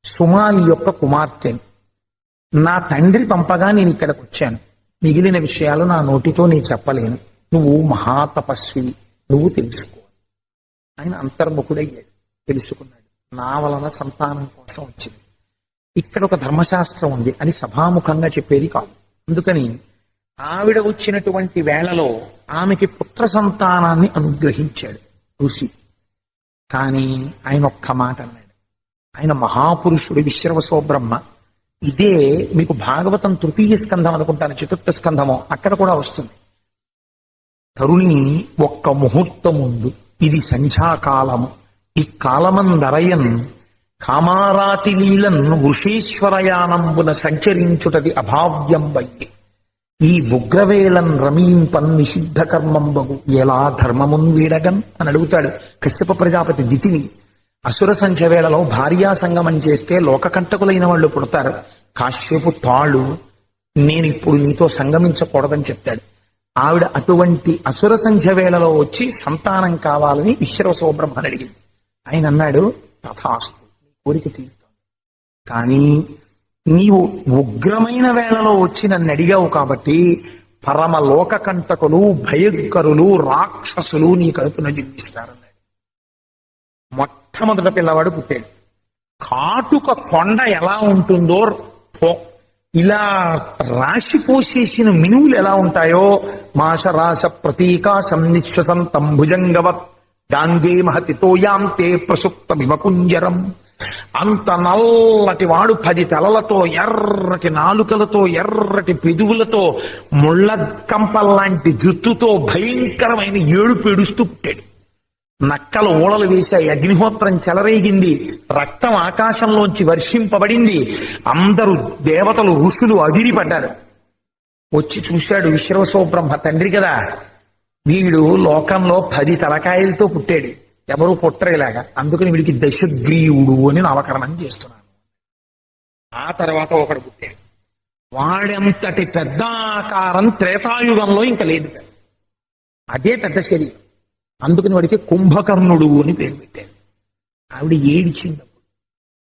సుమాలి యొక్క కుమార్తెను. నా తండ్రి పంపగా నేను ఇక్కడికి వచ్చాను. మిగిలిన విషయాలు నా నోటితో నేను చెప్పలేను. నువ్వు మహాతపస్వి, నువ్వు తెలుసుకో. ఆయన అంతర్ముఖుడయ్యాడు, తెలుసుకున్నాడు. నా వలన సంతానం కోసం వచ్చింది. ఇక్కడ ఒక ధర్మశాస్త్రం ఉంది అని సభాముఖంగా చెప్పేది కాదు. అందుకని ఆవిడ వచ్చినటువంటి వేళలో ఆమెకి పుత్ర సంతానాన్ని అనుగ్రహించాడు ఋషి. కానీ ఆయన ఒక్క మాట అన్నాడు. ఆయన మహాపురుషుడు విశ్వవసో బ్రహ్మ. ఇదే మీకు భాగవతం తృతీయ స్కంధం అనుకుంటాను, చతుర్థ స్కంధమో, అక్కడ కూడా వస్తుంది. తరుణి ఒక్క ముహూర్తముందు, ఇది సంధ్యాకాలము, ఈ కాలమందరయన్ కామారాతి లీలన్ వృషేశ్వరయానంబున సంచరించుటది అభావ్యం వయ్యి. ఈ ఉగ్రవేళన్ రమీంపన్ నిషిద్ధ కర్మంబగు ఎలా ధర్మమున్ వీడగన్ అని అడుగుతాడు కశ్యప ప్రజాపతి దితిని. అసుర సంధ్య వేళలో భార్యా సంగమం చేస్తే లోకకంటకులైన వాళ్ళు పుడతారు. కాశ్యపు తాళు, నేను ఇప్పుడు నీతో సంగమించకూడదని చెప్తాడు. ఆవిడ అటువంటి అసుర సంధ్య వేళలో వచ్చి సంతానం కావాలని విశ్వవసో బ్రహ్మని అడిగింది. ఆయన అన్నాడు, తథాస్తు, నీ కోరిక తీరుతాను. కానీ నీవు ఉగ్రమైన వేళలో వచ్చి నన్ను అడిగావు కాబట్టి పరమ లోకకంటకులు, భయంకరులు, రాక్షసులు నీ కడుపున జన్మిస్తారన్నాడు. మొట్టమొదట పిల్లవాడు పుట్టాడు. కాటుక కొండ ఎలా ఉంటుందో ఇలా రాశి పోసేసిన మినువులు ఎలా ఉంటాయో మాషరాశ ప్రతీకాశం నిశ్వసంతం భుజంగవత్ గాంగే మహతితో యాంతే ప్రసుప్త విమకుంజరం. అంత నల్లటి వాడు 10 తలలతో ఎర్రటి నాలుకలతో ఎర్రటి పెదువులతో ముళ్ళ కంపల్లాంటి జుత్తుతో భయంకరమైన ఏడుపు ఏడుస్తూ పుట్టాడు. నక్కలు ఓడలు వేశాయి, అగ్నిహోత్రం చెలరేగింది, రక్తం ఆకాశంలోంచి వర్షింపబడింది. అందరూ దేవతలు ఋషులు అదిరిపడ్డారు. వచ్చి చూశాడు విశ్రవసోబ్రహ్మ, తండ్రి కదా, వీడు లోకంలో 10 తలకాయలతో పుట్టాడు, ఎవరు పుట్టరేలాగా, అందుకని వీడికి దశగ్రీవుడు అని నామకరణం చేస్తున్నాను. ఆ తర్వాత ఒకడు పుట్టాడు, వాడంతటి పెద్ద ఆకారం త్రేతాయుగంలో ఇంకా లేదు, అదే పెద్ద శరీరం, అందుకని వాడికి కుంభకర్ణుడు అని పేరు పెట్టారు. ఆవిడ ఏడిచింది,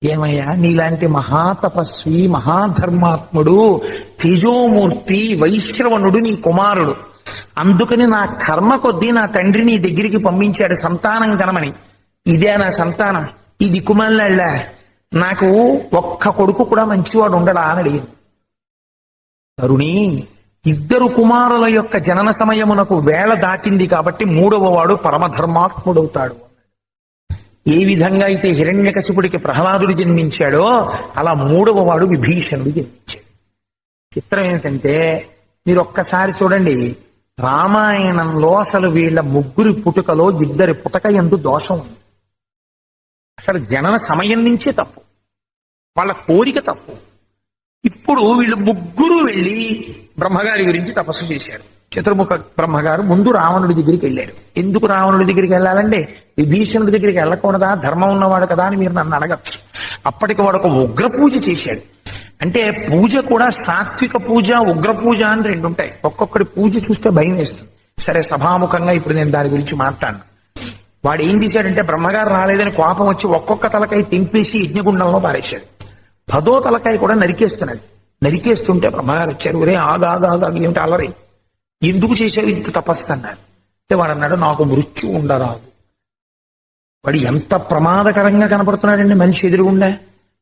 ఏమయ్యా నీలాంటి మహాతపస్వి మహాధర్మాత్ముడు తేజోమూర్తి వైశ్రవణుడు నీ కుమారుడు, అందుకని నా కర్మ కొద్దీ నా తండ్రి నీ దగ్గరికి పంపించాడు సంతానం కనమని. ఇదే నా సంతానం, ఈ దిక్కుమాలినాళ్ళ, నాకు ఒక్క కొడుకు కూడా మంచివాడు ఉండడా అని అడిగింది. తరుణి, 2 కుమారుల యొక్క జనన సమయమునకు వేళ దాటింది కాబట్టి 3వ వాడు పరమధర్మాత్ముడవుతాడు. ఏ విధంగా అయితే హిరణ్యకశిపుడికి ప్రహ్లాదుడు జన్మించాడో అలా 3వ వాడు విభీషణుడు జన్మించాడు. చిత్రం ఏంటంటే మీరు ఒక్కసారి చూడండి, రామాయణంలో అసలు వీళ్ళ 3 పుట్టుకలో 2 పుటక యందు దోషం ఉంది. అసలు జనన సమయం నుంచే తప్పు, వాళ్ళ కోరిక తప్పు. ఇప్పుడు వీళ్ళు 3 వెళ్ళి బ్రహ్మగారి గురించి తపస్సు చేశారు. చతుర్ముఖ బ్రహ్మగారు ముందు రావణుడి దగ్గరికి వెళ్ళారు. ఎందుకు రావణుడి దగ్గరికి వెళ్ళాలంటే, విభీషణుడి దగ్గరికి వెళ్ళకూడదా, ధర్మం ఉన్నవాడు కదా అని మీరు నన్ను అడగచ్చు. అప్పటికి వాడు ఒక ఉగ్ర పూజ చేశాడు. అంటే పూజ కూడా సాత్విక పూజ ఉగ్ర పూజ అని 2 ఉంటాయి. ఒక్కొక్కడి పూజ చూస్తే భయం వేస్తుంది. సరే, సభాముఖంగా ఇప్పుడు నేను దాని గురించి మాట్లాడను. వాడు ఏం చేశాడంటే, బ్రహ్మగారు రాలేదని కోపం వచ్చి ఒక్కొక్క తలకాయ తెంపేసి యజ్ఞగుండంలో పారేశాడు. 10వ తలకాయ కూడా నరికేస్తున్నాడు. నరికేస్తుంటే బ్రహ్మగారు వచ్చారు, ఒరే ఆగాగా ఏమిటి అల్లరి, ఎందుకు చేశారు ఇంత తపస్సు అన్నారు. అంటే వాడు అన్నాడు, నాకు మృత్యు ఉండరాదు. వాడు ఎంత ప్రమాదకరంగా కనపడుతున్నాడండి మనిషి ఎదురుగుండా.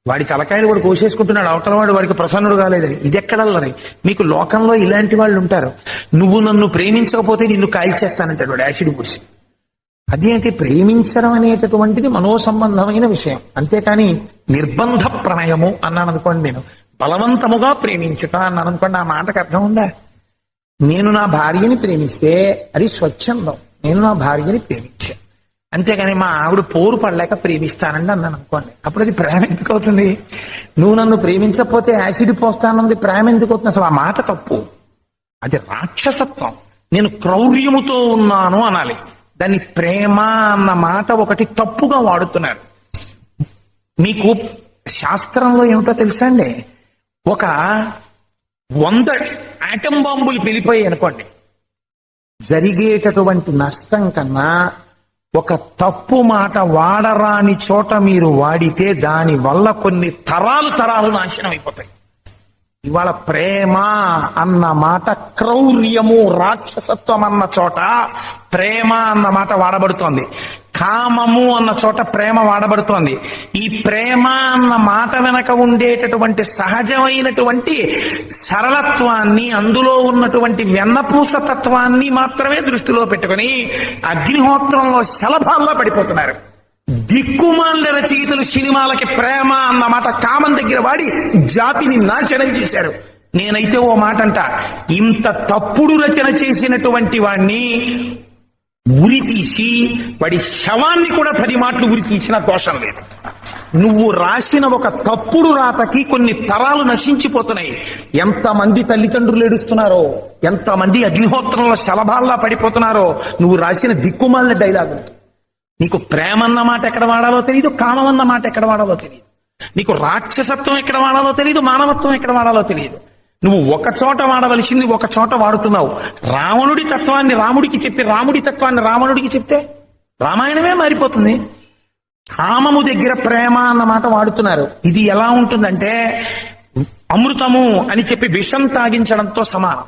వాడి తలకాయలు వాడు కోసేసుకుంటున్నాడు, అవతల వాడు వాడికి ప్రసన్నుడు కాలేదని. ఇది ఎక్కడల్లరి? మీకు లోకంలో ఇలాంటి వాళ్ళు ఉంటారు. నువ్వు నన్ను ప్రేమించకపోతే నిన్ను కాల్చేస్తానంటాడు వాడు యాసిడ్ పూసి. అదేంటి, ప్రేమించడం అనేటటువంటిది మనోసంబంధమైన విషయం, అంతేకాని నిర్బంధ ప్రణయము అన్నాను అనుకోండి, నేను బలవంతముగా ప్రేమించుట అన్నాను అనుకోండి, ఆ మాటకు అర్థం ఉందా? నేను నా భార్యని ప్రేమిస్తే అది స్వచ్ఛందం, నేను నా భార్యని ప్రేమించాను. అంతేగాని మా ఆవిడ పోరు పడలేక ప్రేమిస్తానండి అన్నాను అనుకోండి, అప్పుడు అది ప్రేమ ఎందుకు అవుతుంది? నువ్వు నన్ను ప్రేమించకపోతే యాసిడ్ పోస్తానంది ప్రేమ ఎందుకు అవుతుంది? అసలు ఆ మాట తప్పు, అది రాక్షసత్వం. నేను క్రౌర్యముతో ఉన్నాను అనాలి. దాన్ని ప్రేమ అన్న మాట ఒకటి తప్పుగా వాడుతున్నారు. మీకు శాస్త్రంలో ఏమిటో తెలుసా అండి, ఒక 100 ఆటం బాంబులు పెళ్ళిపోయాయి అనుకోండి, జరిగేటటువంటి నష్టం కన్నా ఒక తప్పు మాట వాడరాని చోట మీరు వాడితే దాని వల్ల కొన్ని తరాలు నాశనం అయిపోతాయి. ఇవాళ ప్రేమ అన్న మాట క్రౌర్యము రాక్షసత్వం అన్న చోట ప్రేమ అన్న మాట వాడబడుతోంది, కామము అన్న చోట ప్రేమ వాడబడుతోంది. ఈ ప్రేమ అన్న మాట వెనక ఉండేటటువంటి సహజమైనటువంటి సరళత్వాన్ని, అందులో ఉన్నటువంటి వెన్నపూస తత్వాన్ని మాత్రమే దృష్టిలో పెట్టుకుని అగ్నిహోత్రంలో శలభాల్లో పడిపోతున్నారు. దిక్కుమాల రచయితలు సినిమాలకి ప్రేమ అన్న మాట కామం దగ్గర వాడి జాతిని నాశనం చేశారు. నేనైతే ఓ మాట అంట, ఇంత తప్పుడు రచన చేసినటువంటి వాణ్ణి ఉరి తీసి వాడి శవాన్ని కూడా 10 మాటలు ఉరి తీసిన దోషం లేదు. నువ్వు రాసిన ఒక తప్పుడు రాతకి కొన్ని తరాలు నశించిపోతున్నాయి. ఎంతమంది తల్లిదండ్రులు ఏడుస్తున్నారో, ఎంతమంది అగ్నిహోత్రంలో శలభాల్లా పడిపోతున్నారో నువ్వు రాసిన దిక్కుమాలిన డైలాగు. నీకు ప్రేమ అన్న మాట ఎక్కడ వాడాలో తెలియదు, కామం అన్న మాట ఎక్కడ వాడాలో తెలియదు, నీకు రాక్షసత్వం ఎక్కడ వాడాలో తెలియదు, మానవత్వం ఎక్కడ వాడాలో తెలియదు. నువ్వు ఒక చోట వాడవలసింది ఒక చోట వాడుతున్నావు. రావణుడి తత్వాన్ని రాముడికి చెప్పి రాముడి తత్వాన్ని రావణుడికి చెప్తే రామాయణమే మారిపోతుంది. కామము దగ్గర ప్రేమ అన్న మాట వాడుతున్నారు. ఇది ఎలా ఉంటుందంటే అమృతము అని చెప్పి విషం తాగించడంతో సమానం.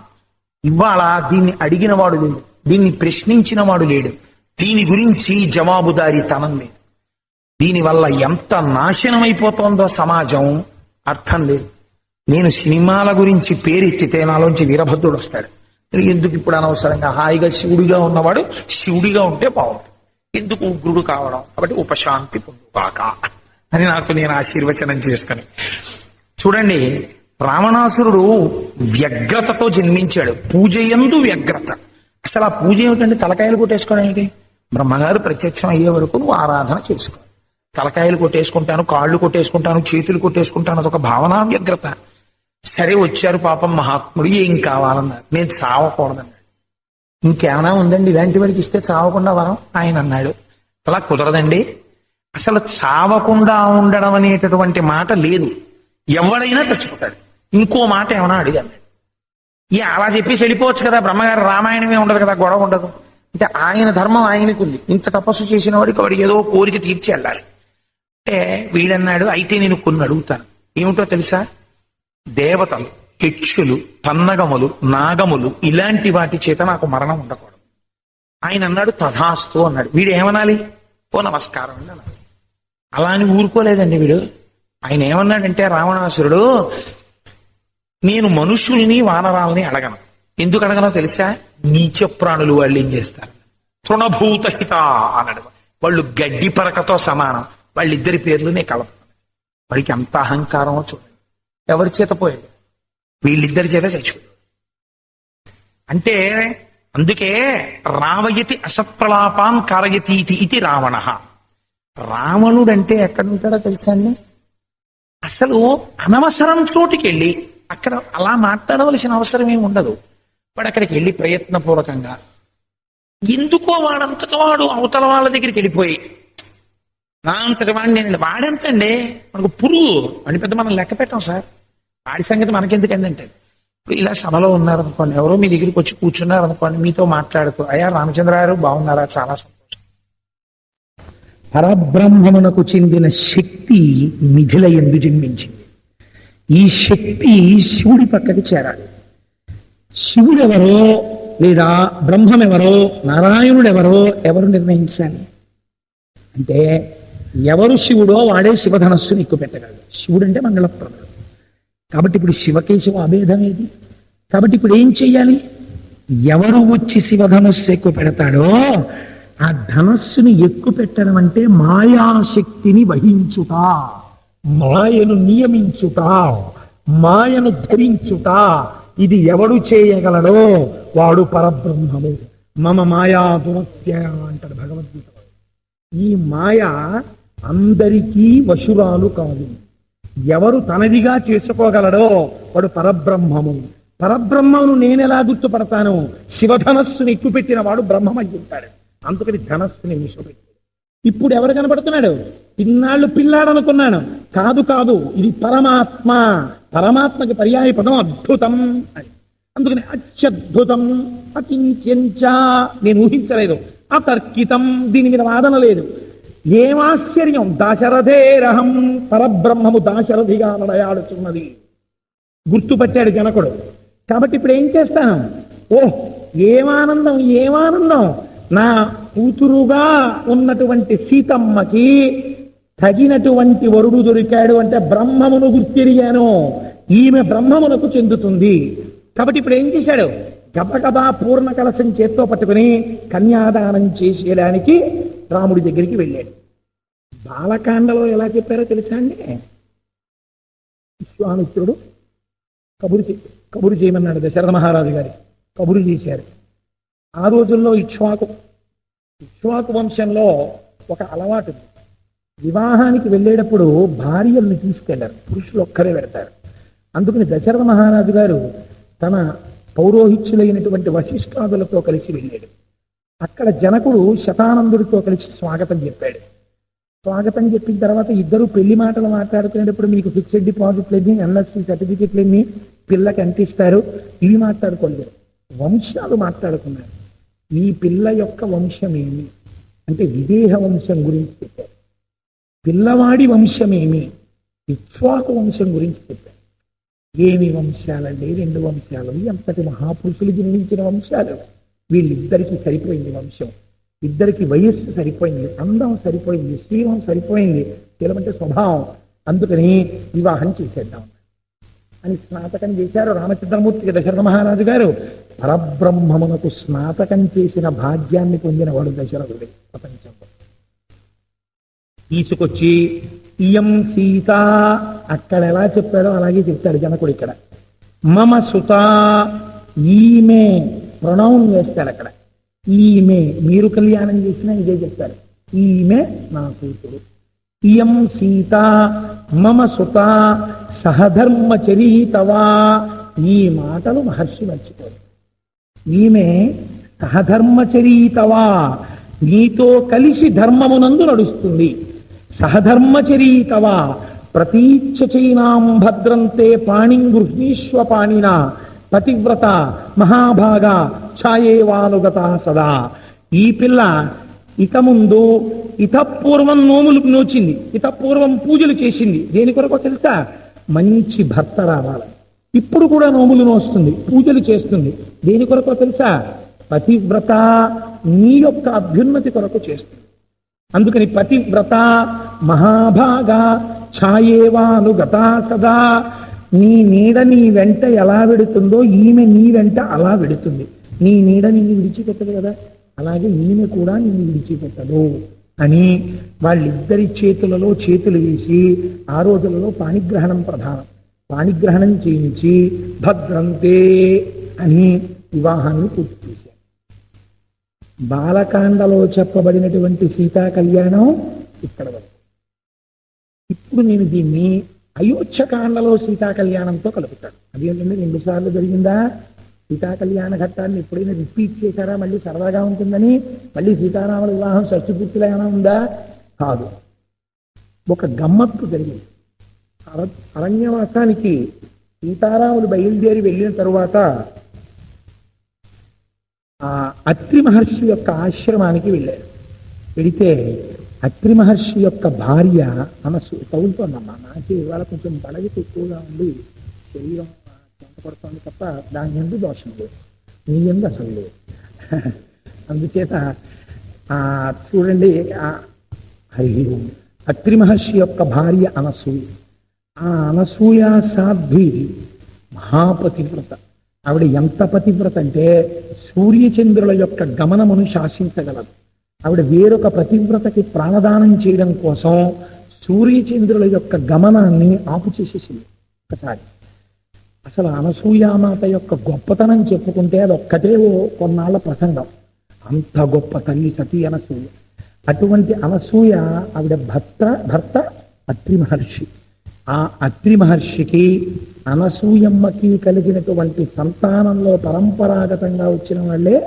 ఇవాళ దీన్ని అడిగిన వాడు లేడు, దీన్ని ప్రశ్నించిన వాడు లేడు, దీని గురించి జవాబుదారీతనం లేదు. దీనివల్ల ఎంత నాశనం అయిపోతుందో సమాజం అర్థం లేదు. నేను సినిమాల గురించి పేరెత్తితే నాలోంచి వీరభద్రుడు వస్తాడు. ఎందుకు ఇప్పుడు అనవసరంగా హాయిగా శివుడిగా ఉన్నవాడు శివుడిగా ఉంటే బాగుంటుంది, ఎందుకు ఉగ్రుడు కావడం, కాబట్టి ఉపశాంతి పొందుగాక అని నాకు నేను ఆశీర్వచనం చేసుకుని. చూడండి, రావణాసురుడు వ్యగ్రతతో జన్మించాడు, పూజయందు వ్యగ్రత. అసలు ఆ పూజ ఏమిటండి? తలకాయలు కొట్టేసుకోవడానికి. బ్రహ్మగారు ప్రత్యక్షం అయ్యే వరకు నువ్వు ఆరాధన చేసుకో. తలకాయలు కొట్టేసుకుంటాను, కాళ్ళు కొట్టేసుకుంటాను, చేతులు కొట్టేసుకుంటాను, అదొక భావన వ్యగ్రత. సరే వచ్చారు పాపం మహాత్ముడు, ఏం కావాలన్నారు. నేను చావకూడదన్నాడు. ఇంకేమైనా ఉందండి ఇలాంటి వాడికి ఇస్తే చావకుండా వరం? ఆయన అన్నాడు, అలా కుదరదండి, అసలు చావకుండా ఉండడం అనేటటువంటి మాట లేదు, ఎవడైనా చచ్చిపోతాడు. ఇంకో మాట ఏమైనా అడిగాను. అలా చెప్పేసి వెళ్ళిపోవచ్చు కదా, బ్రహ్మగారు రామాయణమే ఉండదు కదా, గొడవ ఉండదు. అంటే ఆయన ధర్మం ఆయనకు ఉంది, ఇంత తపస్సు చేసిన వాడికి ఏదో కోరిక తీర్చి వెళ్ళాలి. అంటే వీడన్నాడు, అయితే నేను కొన్ని అడుగుతాను. ఏమిటో తెలుసా? దేవతలు, యక్షులు, పన్నగములు, నాగములు ఇలాంటి వాటి చేత నాకు మరణం ఉండకూడదు. ఆయన అన్నాడు తథాస్తు అన్నాడు. వీడు ఏమనాలి? ఓ నమస్కారం అండి అన్నాడు. అలా అని ఊరుకోలేదండి వీడు. ఆయన ఏమన్నాడంటే, రావణాసురుడు, నేను మనుషుల్ని వానరాల్ని అడగను. ఎందుకు అడగనో తెలుసా? నీచ ప్రాణులు వాళ్ళు ఏం చేస్తారు? తృణభూతహిత అన్నాడు. వాళ్ళు గడ్డి పరకతో సమానం, వాళ్ళిద్దరి పేర్లునే కలప. వాడికి అంత అహంకారమో చూడండి. ఎవరి చేత పోయాడు? వీళ్ళిద్దరి చేత చచ్చిపోయాడు. అంటే అందుకే రావయతి అసత్ప్రలాపాన్ కారయతీతి ఇది రావణ. రావణుడంటే ఎక్కడుంటాడో తెలుసా అండి? అసలు అనవసరం చోటుకి వెళ్ళి అక్కడ అలా మాట్లాడవలసిన అవసరం ఏమి ఉండదు. వాడు అక్కడికి వెళ్ళి ప్రయత్నపూర్వకంగా ఎందుకో వాడంతట వాడు అవతల వాళ్ళ దగ్గరికి వెళ్ళిపోయి నా అంతటి వాడిని నేను వాడంతండి, మనకు పురుగు అని పెద్ద మనం లెక్క పెట్టాం సార్, వాడి సంగతి మనకెందుకండి అంటే. ఇప్పుడు ఇలా సభలో ఉన్నారనుకోండి, ఎవరో మీ దగ్గరికి వచ్చి కూర్చున్నారనుకోండి, మీతో మాట్లాడుతూ, అయ్యా రామచంద్రారు బాగున్నారా, చాలా సంతోషం. పరబ్రహ్మమునకు చెందిన శక్తి మిథిల యందు జన్మించింది. ఈ శక్తి శివుడి పక్కకి చేరాలి. శివుడెవరో లేదా బ్రహ్మమెవరో నారాయణుడెవరో ఎవరు నిర్ణయించాలి అంటే, ఎవరు శివుడో వాడే శివధనస్సును ఎక్కువ పెట్టగలడు. శివుడు అంటే మంగళప్రదుడు కాబట్టి ఇప్పుడు శివకేశవ అభేదం ఏది? కాబట్టి ఇప్పుడు ఏం చెయ్యాలి? ఎవరు వచ్చి శివధనస్సు ఎక్కువ పెడతాడో ఆ ధనస్సుని ఎక్కువ పెట్టడం అంటే మాయాశక్తిని వహించుట, మాయను నియమించుట, మాయను ధరించుట. ఇది ఎవడు చేయగలడో వాడు పరబ్రహ్మము. మమ మాయా దురత్య అంటాడు భగవద్గీత. ఈ మాయ అందరికీ వశురాలు కాదు. ఎవరు తనదిగా చేసుకోగలడో వాడు పరబ్రహ్మము. పరబ్రహ్మను నేనెలా గుర్తుపడతాను? శివధనస్సుని ఎక్కుపెట్టిన వాడు బ్రహ్మమై ఉంటాడు. అందుకని ధనస్సుని విషపెట్టాడు. ఇప్పుడు ఎవరు కనపడుతున్నాడు? ఇన్నాళ్ళు పిల్లాడనుకున్నాను, కాదు కాదు, ఇది పరమాత్మ. పరమాత్మకి పర్యాయ పదం అద్భుతం అని. అందుకని అత్యద్భుతం, అకించంచ, నేను ఊహించలేదు, అతర్కితం, దీని మీద వాదన లేదు. ఏమాశ్చర్యం, దాశరథేరహం, పరబ్రహ్మము దాశరథిగా నడయాడుతున్నది. గుర్తుపట్టాడు జనకుడు. కాబట్టి ఇప్పుడు ఏం చేస్తాను? ఓహ్ ఏమానందం, ఏమానందం! నా కూతురుగా ఉన్నటువంటి సీతమ్మకి తగినటువంటి వరుడు దొరికాడు అంటే బ్రహ్మమును గుర్తిరిగాను, ఈమె బ్రహ్మమునకు చెందుతుంది. కాబట్టి ఇప్పుడు ఏం చేశాడు? గబగబా పూర్ణ కలశం చేత్తో పట్టుకుని కన్యాదానం చేసేయడానికి రాముడి దగ్గరికి వెళ్ళాడు. బాలకాండలో ఎలా చెప్పారో తెలుసా అండి? విశ్వామిత్రుడు కబురు చేయమన్నాడు దశరథ మహారాజు గారి. కబురు చేశారు. ఆ రోజుల్లో ఇక్ష్వాకు వంశంలో ఒక అలవాటు. వివాహానికి వెళ్ళేటప్పుడు భార్యల్ని తీసుకెళ్లారు, పురుషులు ఒక్కరే పెడతారు. అందుకని దశరథ మహారాజు గారు తన పౌరోహిత్యులైనటువంటి వశిష్ఠాదులతో కలిసి వెళ్ళాడు. అక్కడ జనకుడు శతానందుడితో కలిసి స్వాగతం చెప్పాడు. స్వాగతం చెప్పిన తర్వాత ఇద్దరు పెళ్లి మాటలు మాట్లాడుకునేటప్పుడు మీకు ఫిక్స్డ్ డిపాజిట్లన్నీ, ఎన్ఎస్సి సర్టిఫికెట్లన్నీ పిల్లకి అంటిస్తారు, ఇవి మాట్లాడుకోలేదు. వంశాలు మాట్లాడుకున్నారు. ఈ పిల్ల యొక్క వంశమేమి అంటే విదేహ వంశం గురించి చెప్పారు. పిల్లవాడి వంశమేమి? ఇక్ష్వాకు వంశం గురించి చెప్పారు. ఏమి వంశాలండి? 2 వంశాలు. ఎంతటి మహాపురుషులు జన్మించిన వంశాలు. వీళ్ళిద్దరికీ సరిపోయింది వంశం. ఇద్దరికి వయస్సు సరిపోయింది, అందం సరిపోయింది, శీలం సరిపోయింది, శీలం అంటే స్వభావం. అందుకని వివాహం చేసేద్దాం. అని స్నాతకం చేశారు రామచంద్రమూర్తికి దశరథ మహారాజు గారు. పరబ్రహ్మమునకు స్నాతకం చేసిన భాగ్యాన్ని పొందినవాడు దశరథుడి ప్రపంచంలో. తీసుకొచ్చి ఇయం సీత అక్కడ ఎలా చెప్పాడో అలాగే చెప్తాడు జనకుడు ఇక్కడ. మమ సుత, ఈమె ప్రొనౌన్ వేస్తాడు అక్కడ. ఈమె, మీరు కళ్యాణం చేసినా ఇదే చెప్తారు, ఈమె నా కూతురు. ఇయం సీత మమ సుత సహధర్మచరీతవా. ఈ మాటలు మహర్షి మర్చిపోరు. ఈమె సహధర్మచరీతవా, నీతో కలిసి ధర్మమునందు నడుస్తుంది. సహధర్మచరీతవా ప్రతీచ్ఛచైనాం భద్రంతే పాణిం గృహీష్వ పాణినా పతివ్రత మహాభాగ ఛాయేవానుగత సదా. ఈ పిల్ల ఇక ముందు ఇతపూర్వం నోములు నోచింది, ఇతపూర్వం పూజలు చేసింది. దేని కొరకు తెలుసా? మంచి భర్త రావాలి. ఇప్పుడు కూడా నోములు నోస్తుంది, పూజలు చేస్తుంది. దేని కొరకు తెలుసా? పతివ్రత, నీ యొక్క అభ్యున్నతి కొరకు చేస్తుంది. అందుకని పతివ్రత మహాభాగ ఛాయేవానుగత సదా. నీ నీడ నీ వెంట ఎలా వెడుతుందో ఈమె నీ వెంట అలా వెడుతుంది. నీ నీడ నిన్ను విడిచిపెట్టదు కదా, అలాగే ఈమె కూడా నిన్ను విడిచిపెట్టదు అని వాళ్ళిద్దరి చేతులలో చేతులు వేసి, ఆ రోజులలో పాణిగ్రహణం ప్రధానం, పాణిగ్రహణం చేయించి భద్రంతే అని వివాహాన్ని పూర్తి చేశారు. బాలకాండలో చెప్పబడినటువంటి సీతా కళ్యాణం ఇక్కడ వరకు. ఇప్పుడు నేను దీన్ని అయోధ్యకాండలో సీతా కళ్యాణంతో కలుపుతాడు. అదేంటంటే 2 సార్లు జరిగిందా సీతా కళ్యాణ ఘట్టాన్ని ఎప్పుడైనా రిపీట్ చేశారా మళ్ళీ సరదాగా ఉంటుందని? మళ్ళీ సీతారాముల వివాహం షష్ఠపూర్తిలో ఏమైనా ఉందా? కాదు. ఒక గమ్మత్తు జరిగింది. అరణ్యవాసానికి సీతారాములు బయలుదేరి వెళ్ళిన తరువాత ఆ అత్రి మహర్షి యొక్క ఆశ్రమానికి వెళ్ళారు. వెళితే అత్రి మహర్షి యొక్క భార్య మనసు తగులుతోందమ్మా, నాకే ఇవాళ కొంచెం బలగిత ఎక్కువగా ఉండి శరీరం పడుతోంది తప్ప దాని ఎందు దోషం లేదు, నీ ఎందు అసలు లేదు. అందుచేత చూడండి, అత్రి మహర్షి యొక్క భార్య అనసూయ. ఆ అనసూయ సాధ్వి మహాపతివ్రత. ఆవిడ ఎంత పతివ్రత అంటే సూర్యచంద్రుల యొక్క గమనమును శాసించగలదు. ఆవిడ వేరొక పతివ్రతకి ప్రాణదానం చేయడం కోసం సూర్యచంద్రుల యొక్క గమనాన్ని ఆపు చేసేసింది ఒకసారి. అసలు అనసూయామాత యొక్క గొప్పతనం చెప్పుకుంటే అది ఒక్కటే కొన్నాళ్ళ ప్రసంగం. అంత గొప్ప తల్లి సతీ అనసూయ. అటువంటి అనసూయ ఆవిడ భర్త అత్రి మహర్షి. ఆ అత్రి మహర్షికి అనసూయమ్మకి కలిగినటువంటి సంతానంలో పరంపరాగతంగా వచ్చిన వాళ్ళే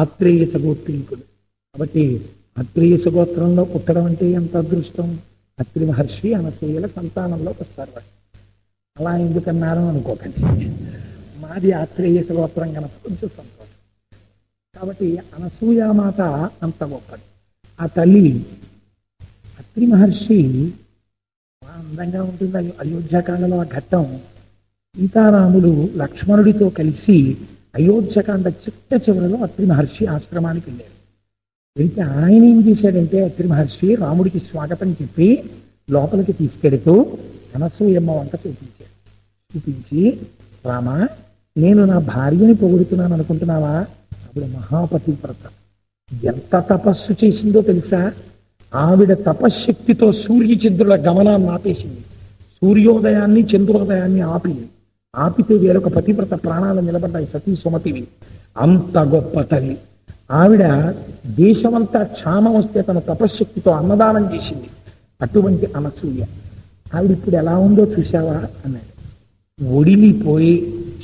ఆత్రేయ సగోత్రీకులు. కాబట్టి ఆత్రేయ సగోత్రంలో పుట్టడం అంటే ఎంత అదృష్టం. అత్రి మహర్షి అనసూయల సంతానంలోకి వస్తారు వాళ్ళు. అలా ఎందుకన్నారు అనుకోకండి, మాది ఆత్రేయ సగోత్రం కనుక కొంచెం సంతోషం. కాబట్టి అనసూయామాత అంత గొప్పది. ఆ తల్లి అత్రి మహర్షి అందంగా ఉంటుంది. అయోధ్యకాండలో ఆ ఘట్టం, సీతారాములు లక్ష్మణుడితో కలిసి అయోధ్యకాండ చివరిలో అత్రి మహర్షి ఆశ్రమానికి వెళ్ళారు. వెళ్తే ఆయన ఏం చేశాడంటే అత్రి మహర్షి రాముడికి స్వాగతం చెప్పి లోపలికి తీసుకెడుతూ అనసూయమ్మ వంట చూపించి, రామా, నేను నా భార్యని పొగుడుతున్నాను అనుకుంటున్నావా? ఆవిడ మహాపతివ్రత. ఎంత తపస్సు చేసిందో తెలుసా? ఆవిడ తపశ్శక్తితో సూర్యచంద్రుల గమనాన్ని ఆపేసింది. సూర్యోదయాన్ని చంద్రోదయాన్ని ఆపితే వేరొక పతివ్రత ప్రాణాలు నిలబడ్డాయి, సతీ సుమతివి. అంత గొప్ప తల్లి ఆవిడ. దేశమంతా క్షామం వస్తే తన తపశ్శక్తితో అన్నదానం చేసింది. అటువంటి అనసూయ ఆవిడ ఇప్పుడు ఎలా ఉందో చూశావా అన్నాడు. ఒడిలిపోయి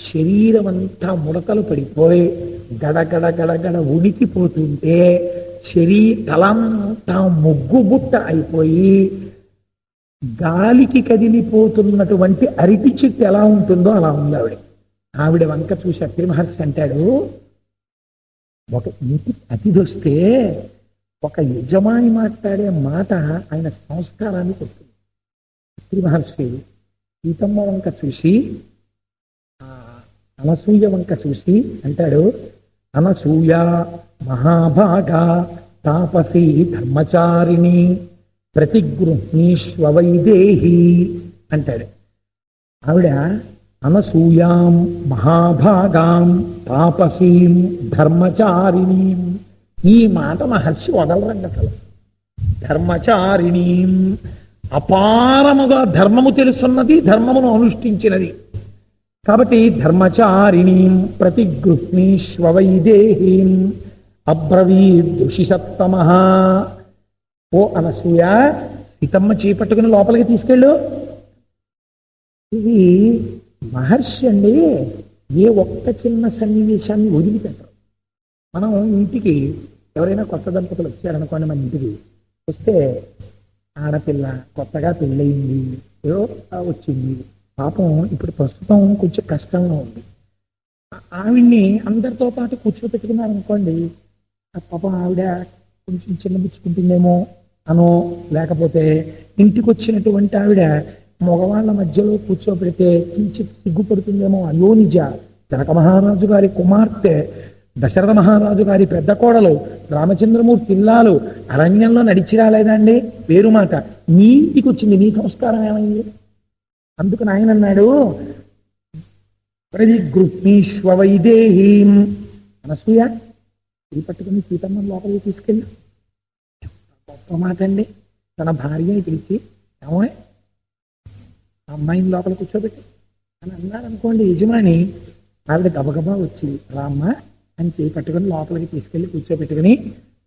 శరీరం అంతా ముడతలు పడిపోయి గడగడ గడగడ ఉడికిపోతుంటే తలంతా ముగ్గుబుట్ట అయిపోయి గాలికి కదిలిపోతున్నటువంటి అరటి చెట్టు ఎలా ఉంటుందో అలా ఉంది ఆవిడ. ఆవిడ వంక చూసి అత్రి మహర్షి అంటాడు, ఒక ఇంటికి అతిథి వస్తే ఒక యజమాని మాట్లాడే మాట ఆయన సంస్కారాన్ని కొడుతుంది. అత్రి మహర్షి సీతమ్మ వంక చూసి అనసూయ వంక చూసి అంటాడు, అనసూయ మహాభాగ తాపసీ ధర్మచారిణి ప్రతిగృహ్ణీష్వ వైదేహి అంటాడు. ఆవిడ అనసూయాం మహాభాగాం తాపసీం ధర్మచారిణీం. ఈ మాట మహర్షి వదలరండి అసలు. ధర్మచారిణీం, అపారముగా ధర్మము తెలుసున్నది, ధర్మమును అనుష్ఠించినది. కాబట్టి ధర్మచారిణీం ప్రతిగృహ్ణీష్వ వైదేహీం అబ్రవీదృషిసత్తమః. ఓ అనసూయ, సీతమ్మ చేపట్టుకుని లోపలికి తీసుకెళ్ళు. ఇది మహర్షి అండి ఏ ఒక్క చిన్న సన్నివేశాన్ని వదిలిపెట్టరు. మనం ఇంటికి ఎవరైనా కొత్త దంపతులు వచ్చారనుకోండి, మన ఇంటికి వస్తే ఆడపిల్ల కొత్తగా పెళ్ళయింది, ఏదో వచ్చింది, పాపం ఇప్పుడు ప్రస్తుతం కొంచెం కష్టంగా ఉంది, ఆవిడ్ని అందరితో పాటు కూర్చోపెట్టుకున్నారనుకోండి, ఆ పాపం ఆవిడ కొంచెం చిన్నబుచ్చుకుంటుందేమో అనో, లేకపోతే ఇంటికి వచ్చినటువంటి ఆవిడ మగవాళ్ళ మధ్యలో కూర్చోబెడితే కించిత్ సిగ్గుపడుతుందేమో. అయ్యో నిజ, జనక మహారాజు గారి కుమార్తె, దశరథ మహారాజు గారి పెద్ద కోడలు, రామచంద్రమూర్తి ఇల్లాలు అరణ్యంలో నడిచి రాలేదండి, పేరు మాట నీ ఇంటికి వచ్చింది, నీ సంస్కారం ఏమైంది? అందుకు నాయన అన్నాడు, ప్రతిగృహ్ణీష్వ వైదేహీం. అనసూయ, ఇది పట్టుకుని సీతమ్మ లోపలికి తీసుకెళ్ళి. గొప్ప మాట అండి. తన భార్యని పిలిచి, ఏమో అమ్మాయిని లోపల కూర్చోబెట్టి అని అన్నారనుకోండి యజమాని, ఆవిడ గబగబా వచ్చి రామ్మ అని చేయి పట్టుకుని లోపలికి తీసుకెళ్లి కూర్చోబెట్టుకుని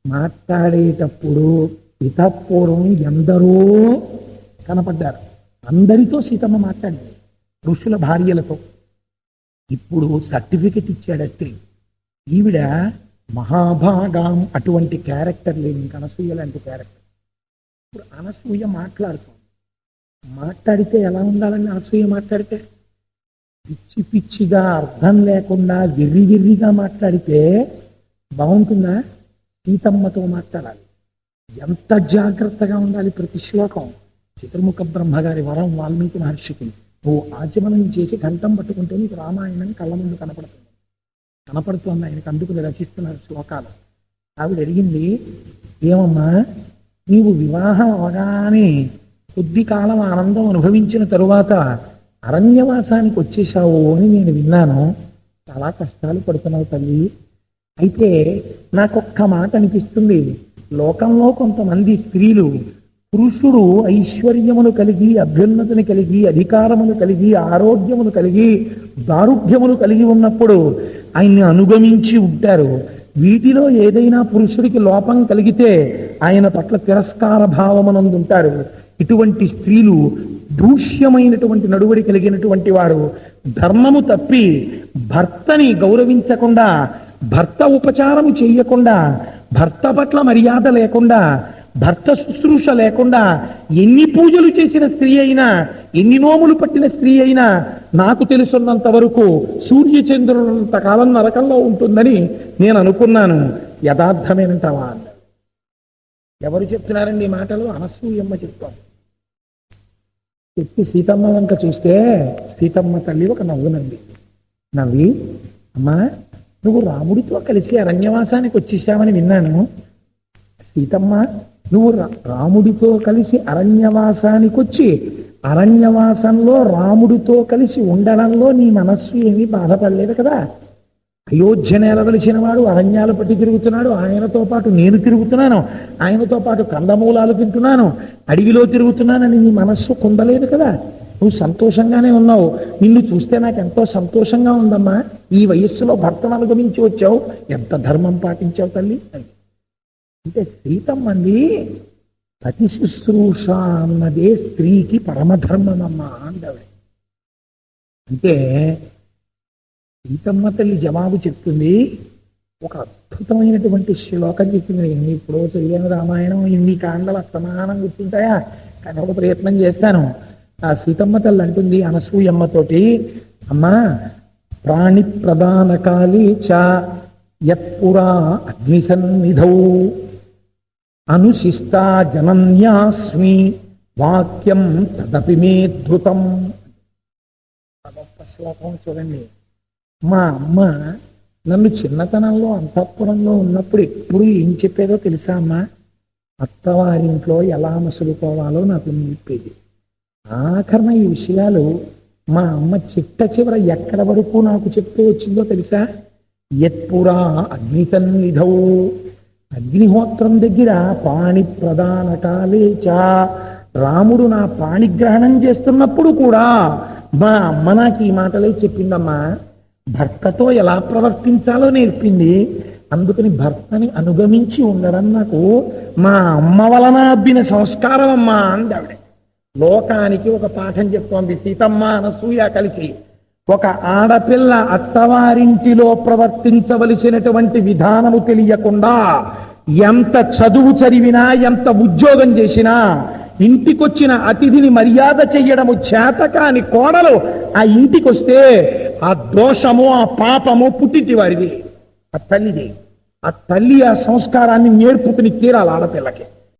మాట్లాడేటప్పుడు ఇతపూర్వం ఎందరో కనపడ్డారు. అందరితో సీతమ్మ మాట్లాడింది, ఋషుల భార్యలతో. ఇప్పుడు సర్టిఫికెట్ ఇచ్చాడట్టి. ఈవిడ మహాభాగం, అటువంటి క్యారెక్టర్ లేదు ఇంక అనసూయ లాంటి క్యారెక్టర్. ఇప్పుడు అనసూయ మాట్లాడుతుంది. మాట్లాడితే ఎలా ఉండాలని అనసూయ మాట్లాడితే? పిచ్చి పిచ్చిగా అర్థం లేకుండా వెర్రిగా మాట్లాడితే బాగుంటుందా? సీతమ్మతో మాట్లాడాలి. ఎంత జాగ్రత్తగా ఉండాలి ప్రతి శ్లోకం. చతుర్ముఖ బ్రహ్మగారి వరం వాల్మీకి మహర్షికి, నువ్వు ఆచమనం చేసి కంఠం పట్టుకుంటే నీకు రామాయణం కళ్ళ ముందు కనపడుతుంది ఆయనకు. అందుకు రచిస్తున్నారు శ్లోకాలు. ఆవిడ అడిగింది, ఏమమ్మా నీవు వివాహం అవగానే కొద్ది కాలం ఆనందం అనుభవించిన తరువాత అరణ్యవాసానికి వచ్చేసావు అని నేను విన్నాను. చాలా కష్టాలు పడుతున్నావు తల్లి. అయితే నాకొక్క మాట అనిపిస్తుంది, లోకంలో కొంతమంది స్త్రీలు పురుషుడు ఐశ్వర్యమును కలిగి, అభ్యున్నతిని కలిగి, అధికారమును కలిగి, ఆరోగ్యమును కలిగి, దారుఢ్యమును కలిగి ఉన్నప్పుడు ఆయన్ని అనుగమించి ఉంటారు. వీటిలో ఏదైనా పురుషుడికి లోపం కలిగితే ఆయన పట్ల తిరస్కార భావమునందు ఉంటారు. ఇటువంటి స్త్రీలు దూష్యమైనటువంటి నడువడి కలిగినటువంటి వారు. ధర్మము తప్పి భర్తని గౌరవించకుండా, భర్త ఉపచారము చేయకుండా, భర్త పట్ల మర్యాద లేకుండా, భర్త శుశ్రూష లేకుండా ఎన్ని పూజలు చేసిన స్త్రీ అయినా, ఎన్ని నోములు పట్టిన స్త్రీ అయినా నాకు తెలుసున్నంత వరకు సూర్యచంద్రులంత కాలం నరకంలో ఉంటుందని నేను అనుకున్నాను. యథార్థమేనంటావా అన్నారు. ఎవరు చెప్తున్నారండి ఈ మాటలు? అనసూయమ్మ చెప్తాను. చెప్పి సీతమ్మ వంక చూస్తే సీతమ్మ తల్లి ఒక నవ్వునంది. నవ్వి, అమ్మా నువ్వు రాముడితో కలిసి అరణ్యవాసానికి వచ్చేసావని విన్నాను. సీతమ్మ, నువ్వు రాముడితో కలిసి అరణ్యవాసానికి వచ్చి అరణ్యవాసంలో రాముడితో కలిసి ఉండడంలో నీ మనస్సు ఏమీ బాధపడలేదు కదా? అయోధ్య నేలవలసిన వాడు అరణ్యాలు పట్టి తిరుగుతున్నాడు, ఆయనతో పాటు నేను తిరుగుతున్నాను, ఆయనతో పాటు కందమూలాలు తింటున్నాను, అడవిలో తిరుగుతున్నానని నీ మనస్సు కుందలేదు కదా? నువ్వు సంతోషంగానే ఉన్నావు. నిన్ను చూస్తే నాకు ఎంతో సంతోషంగా ఉందమ్మా. ఈ వయస్సులో భర్తను అనుగమించి వచ్చావు, ఎంత ధర్మం పాటించావు తల్లి అని. అంటే సీతమ్మంది పతి శుశ్రూష అన్నదే స్త్రీకి పరమధర్మమమ్మా అందావిడ. అంటే సీతమ్మ తల్లి జవాబు చెప్తుంది. ఒక అద్భుతమైనటువంటి శ్లోకం చెప్తుంది. ఇప్పుడు చదివాను రామాయణం, ఇన్ని కాండలు అస్తమానం గుర్తుంటాయా? కానీ ఒక ప్రయత్నం చేస్తాను. ఆ సీతమ్మ తల్లి అంటుంది అనసూయమ్మతోటి, అమ్మా ప్రాణి ప్రధాన కాళీ చ యత్పురా అగ్నిసన్నిధౌ అనుశిష్టా జనన్యాస్మి వాక్యం తదపి మే ధృతం. గొప్ప శ్లోకం చూడండి. మా అమ్మ నన్ను చిన్నతనంలో అంతఃపురంలో ఉన్నప్పుడు ఎప్పుడు ఏం చెప్పేదో తెలుసా అమ్మా? అత్తవారింట్లో ఎలా మసులుకోవాలో నాకు నేర్పేది. ఆఖరణ ఈ విషయాలు మా అమ్మ చిట్ట చివర ఎక్కడ వరకు నాకు చెప్తూ వచ్చిందో తెలుసా? యత్పురా అగ్ని సన్నిధౌ, అగ్నిహోత్రం దగ్గర పాణి ప్రధాన కాలేచ, రాముడు నా పాణిగ్రహణం చేస్తున్నప్పుడు కూడా మా అమ్మ నాకు ఈ మాటలే చెప్పిందమ్మా. భర్తతో ఎలా ప్రవర్తించాలో నేర్పింది. అందుకని భర్తని అనుగమించి ఉండడం నాకు మా అమ్మ వలన అబ్బిన సంస్కారం అమ్మా అంది ఆవిడ. లోకానికి ఒక పాఠం చెప్తోంది సీతమ్మ అనసూయ కలిసి. ఒక ఆడపిల్ల అత్తవారింటిలో ప్రవర్తించవలసినటువంటి విధానము తెలియకుండా ఎంత చదువు చదివినా, ఎంత ఉద్యోగం చేసినా, ఇంటికొచ్చిన అతిథిని మర్యాద చెయ్యడము చేతకాని కోడలు ఆ ఇంటికొస్తే ఆ దోషము, ఆ పాపము పుట్టింటి వారిది, ఆ తల్లిది. ఆ తల్లి ఆ సంస్కారాన్ని నేర్పుకుని తీరాలి ఆడపిల్లకి.